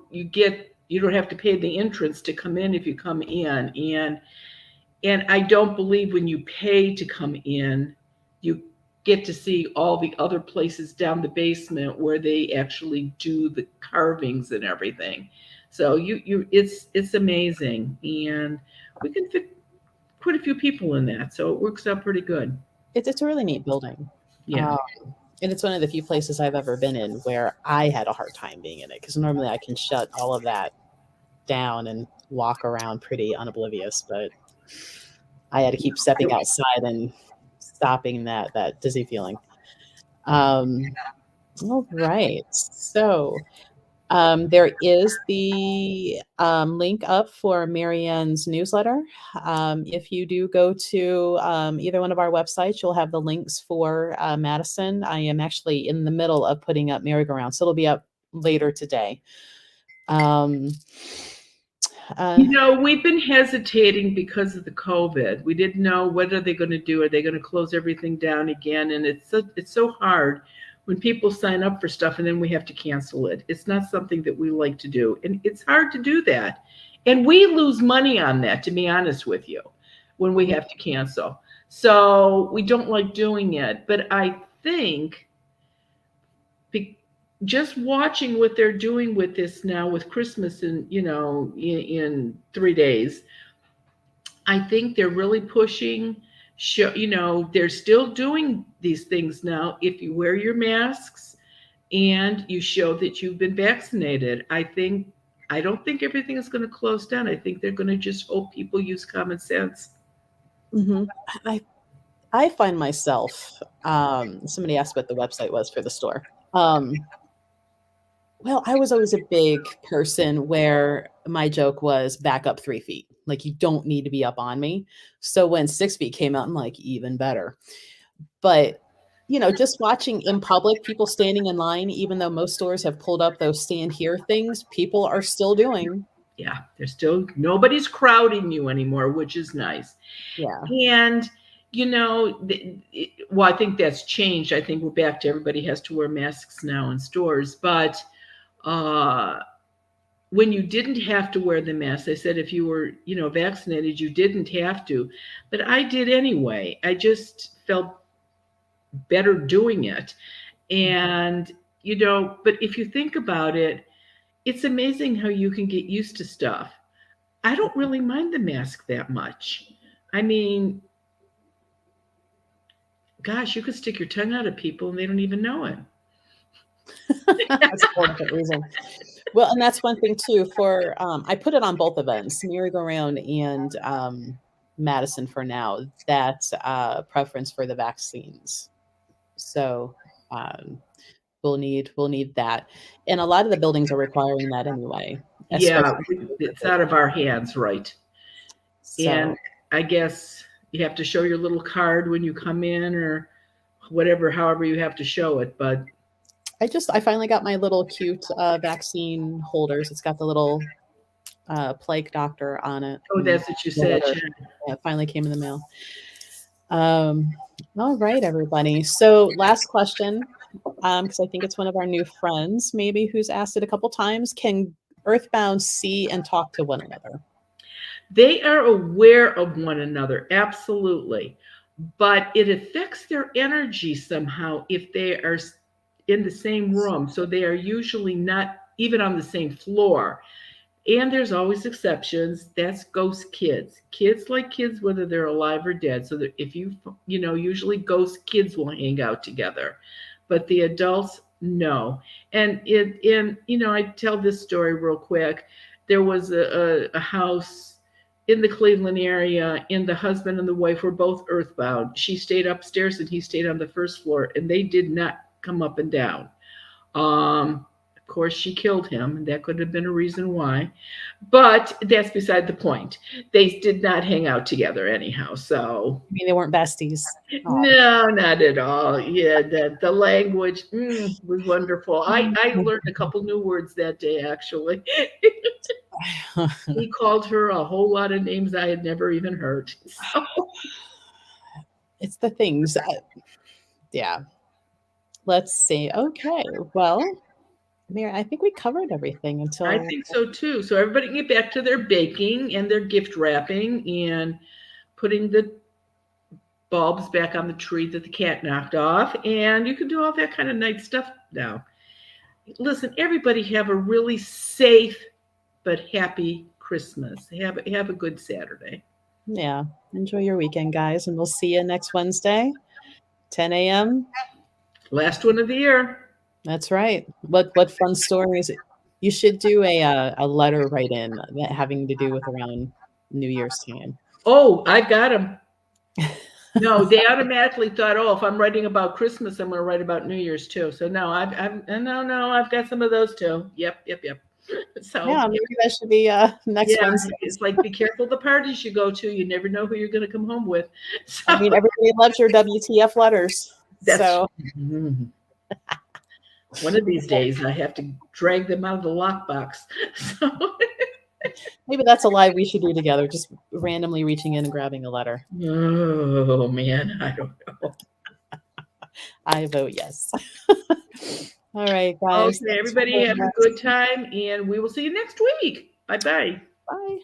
S1: have to pay the entrance to come in if you come in. And I don't believe when you pay to come in, you get to see all the other places down the basement where they actually do the carvings and everything. So it's amazing, and we can fit quite a few people in that, so it works out pretty good.
S2: It's a really neat building.
S1: Yeah,
S2: Um, and it's one of the few places I've ever been in where I had a hard time being in it because normally I can shut all of that down and walk around pretty unoblivious, but I had to keep stepping outside and stopping that dizzy feeling. Um, all right. So there is the link up for Marianne's newsletter. If you do go to either one of our websites, you'll have the links for Madison. I am actually in the middle of putting up merry-go-round, so it'll be up later today. Um, uh,
S1: we've been hesitating because of the COVID. We didn't know what are they going to do. Are they going to close everything down again? And it's so hard when people sign up for stuff and then we have to cancel it. It's not something that we like to do, and it's hard to do that. And we lose money on that, to be honest with you, when we have to cancel. So we don't like doing it. But I think be, just watching what they're doing with this now with Christmas in 3 days, I think they're really pushing. They're still doing these things now. If you wear your masks and you show that you've been vaccinated, I don't think everything is going to close down. I think they're going to just hope people use common sense.
S2: mhm. I I find myself. Somebody asked what the website was for the store. Well, I was always a big person where my joke was back up 3 feet. Like, you don't need to be up on me. So when 6 feet came out, I'm like, even better. But, just watching in public, people standing in line, even though most stores have pulled up those stand here things, people are still doing.
S1: Yeah, there's still nobody's crowding you anymore, which is nice.
S2: Yeah.
S1: And well, I think that's changed. I think we're back to everybody has to wear masks now in stores. But uh, when you didn't have to wear the mask, I said if you were, vaccinated, you didn't have to. But I did anyway. I just felt better doing it. And, but if you think about it, it's amazing how you can get used to stuff. I don't really mind the mask that much. I mean, gosh, you could stick your tongue out at people and they don't even know it.
S2: That's a whole different reason. Well, and that's one thing too for, I put it on both events, merry-go-round and, Madison for now, that, preference for the vaccines. So, um, we'll need that. And a lot of the buildings are requiring that anyway,
S1: Yeah,
S2: especially
S1: it's out of our hands, right? And
S2: so
S1: I guess you have to show your little card when you come in or whatever, however you have to show it. But
S2: I finally got my little cute, vaccine holders. It's got the little, plague doctor on it,
S1: oh,
S2: and
S1: that's what you
S2: the
S1: said.
S2: letter, yeah, it finally came in the mail. Um, all right, everybody. So last question, because I think it's one of our new friends, maybe, who's asked it a couple times. Can Earthbound see and talk to one another?
S1: They are aware of one another, absolutely. But it affects their energy somehow if they are in the same room. So they are usually not even on the same floor. And there's always exceptions. That's ghost kids. Kids like kids, whether they're alive or dead. So that if usually ghost kids will hang out together, but the adults, no. And I tell this story real quick. There was a house in the Cleveland area, and the husband and the wife were both earthbound. She stayed upstairs and he stayed on the first floor, and they did not come up and down. Of course, she killed him, and that could have been a reason why. But that's beside the point. They did not hang out together anyhow. So,
S2: I mean, they weren't besties. Oh.
S1: no, not at all. Yeah, the language was wonderful. I learned a couple new words that day, actually. He called her a whole lot of names I had never even heard. So,
S2: It's the things. Yeah. Let's see. Okay. Well, Mary, I think we covered everything
S1: I
S2: until.
S1: think so too. So everybody can get back to their baking and their gift wrapping and putting the bulbs back on the tree that the cat knocked off. And you can do all that kind of nice stuff now. Listen, everybody have a really safe but happy Christmas. Have a good Saturday.
S2: Yeah. Enjoy your weekend, guys. And we'll see you next Wednesday, 10 a.m.
S1: Last one of the year.
S2: That's right. What fun stories? You should do a letter write in that having to do with around New Year's time.
S1: Oh, I've got them. No, they automatically thought, oh, if I'm writing about Christmas, I'm going to write about New Year's too. So no, I've got some of those too. Yep. So
S2: Yeah, maybe that should be next
S1: yeah,
S2: Wednesday.
S1: it's like be careful the parties you go to. You never know who you're going to come home with. So
S2: I mean, everybody loves your WTF letters.
S1: that's
S2: So
S1: one of these days I have to drag them out of the lockbox. So
S2: maybe that's a live we should do together, just randomly reaching in and grabbing a letter.
S1: oh man, I don't know.
S2: I vote yes. All right, guys.
S1: Okay, everybody have a good time, and we will see you next week. Bye bye.
S2: Bye.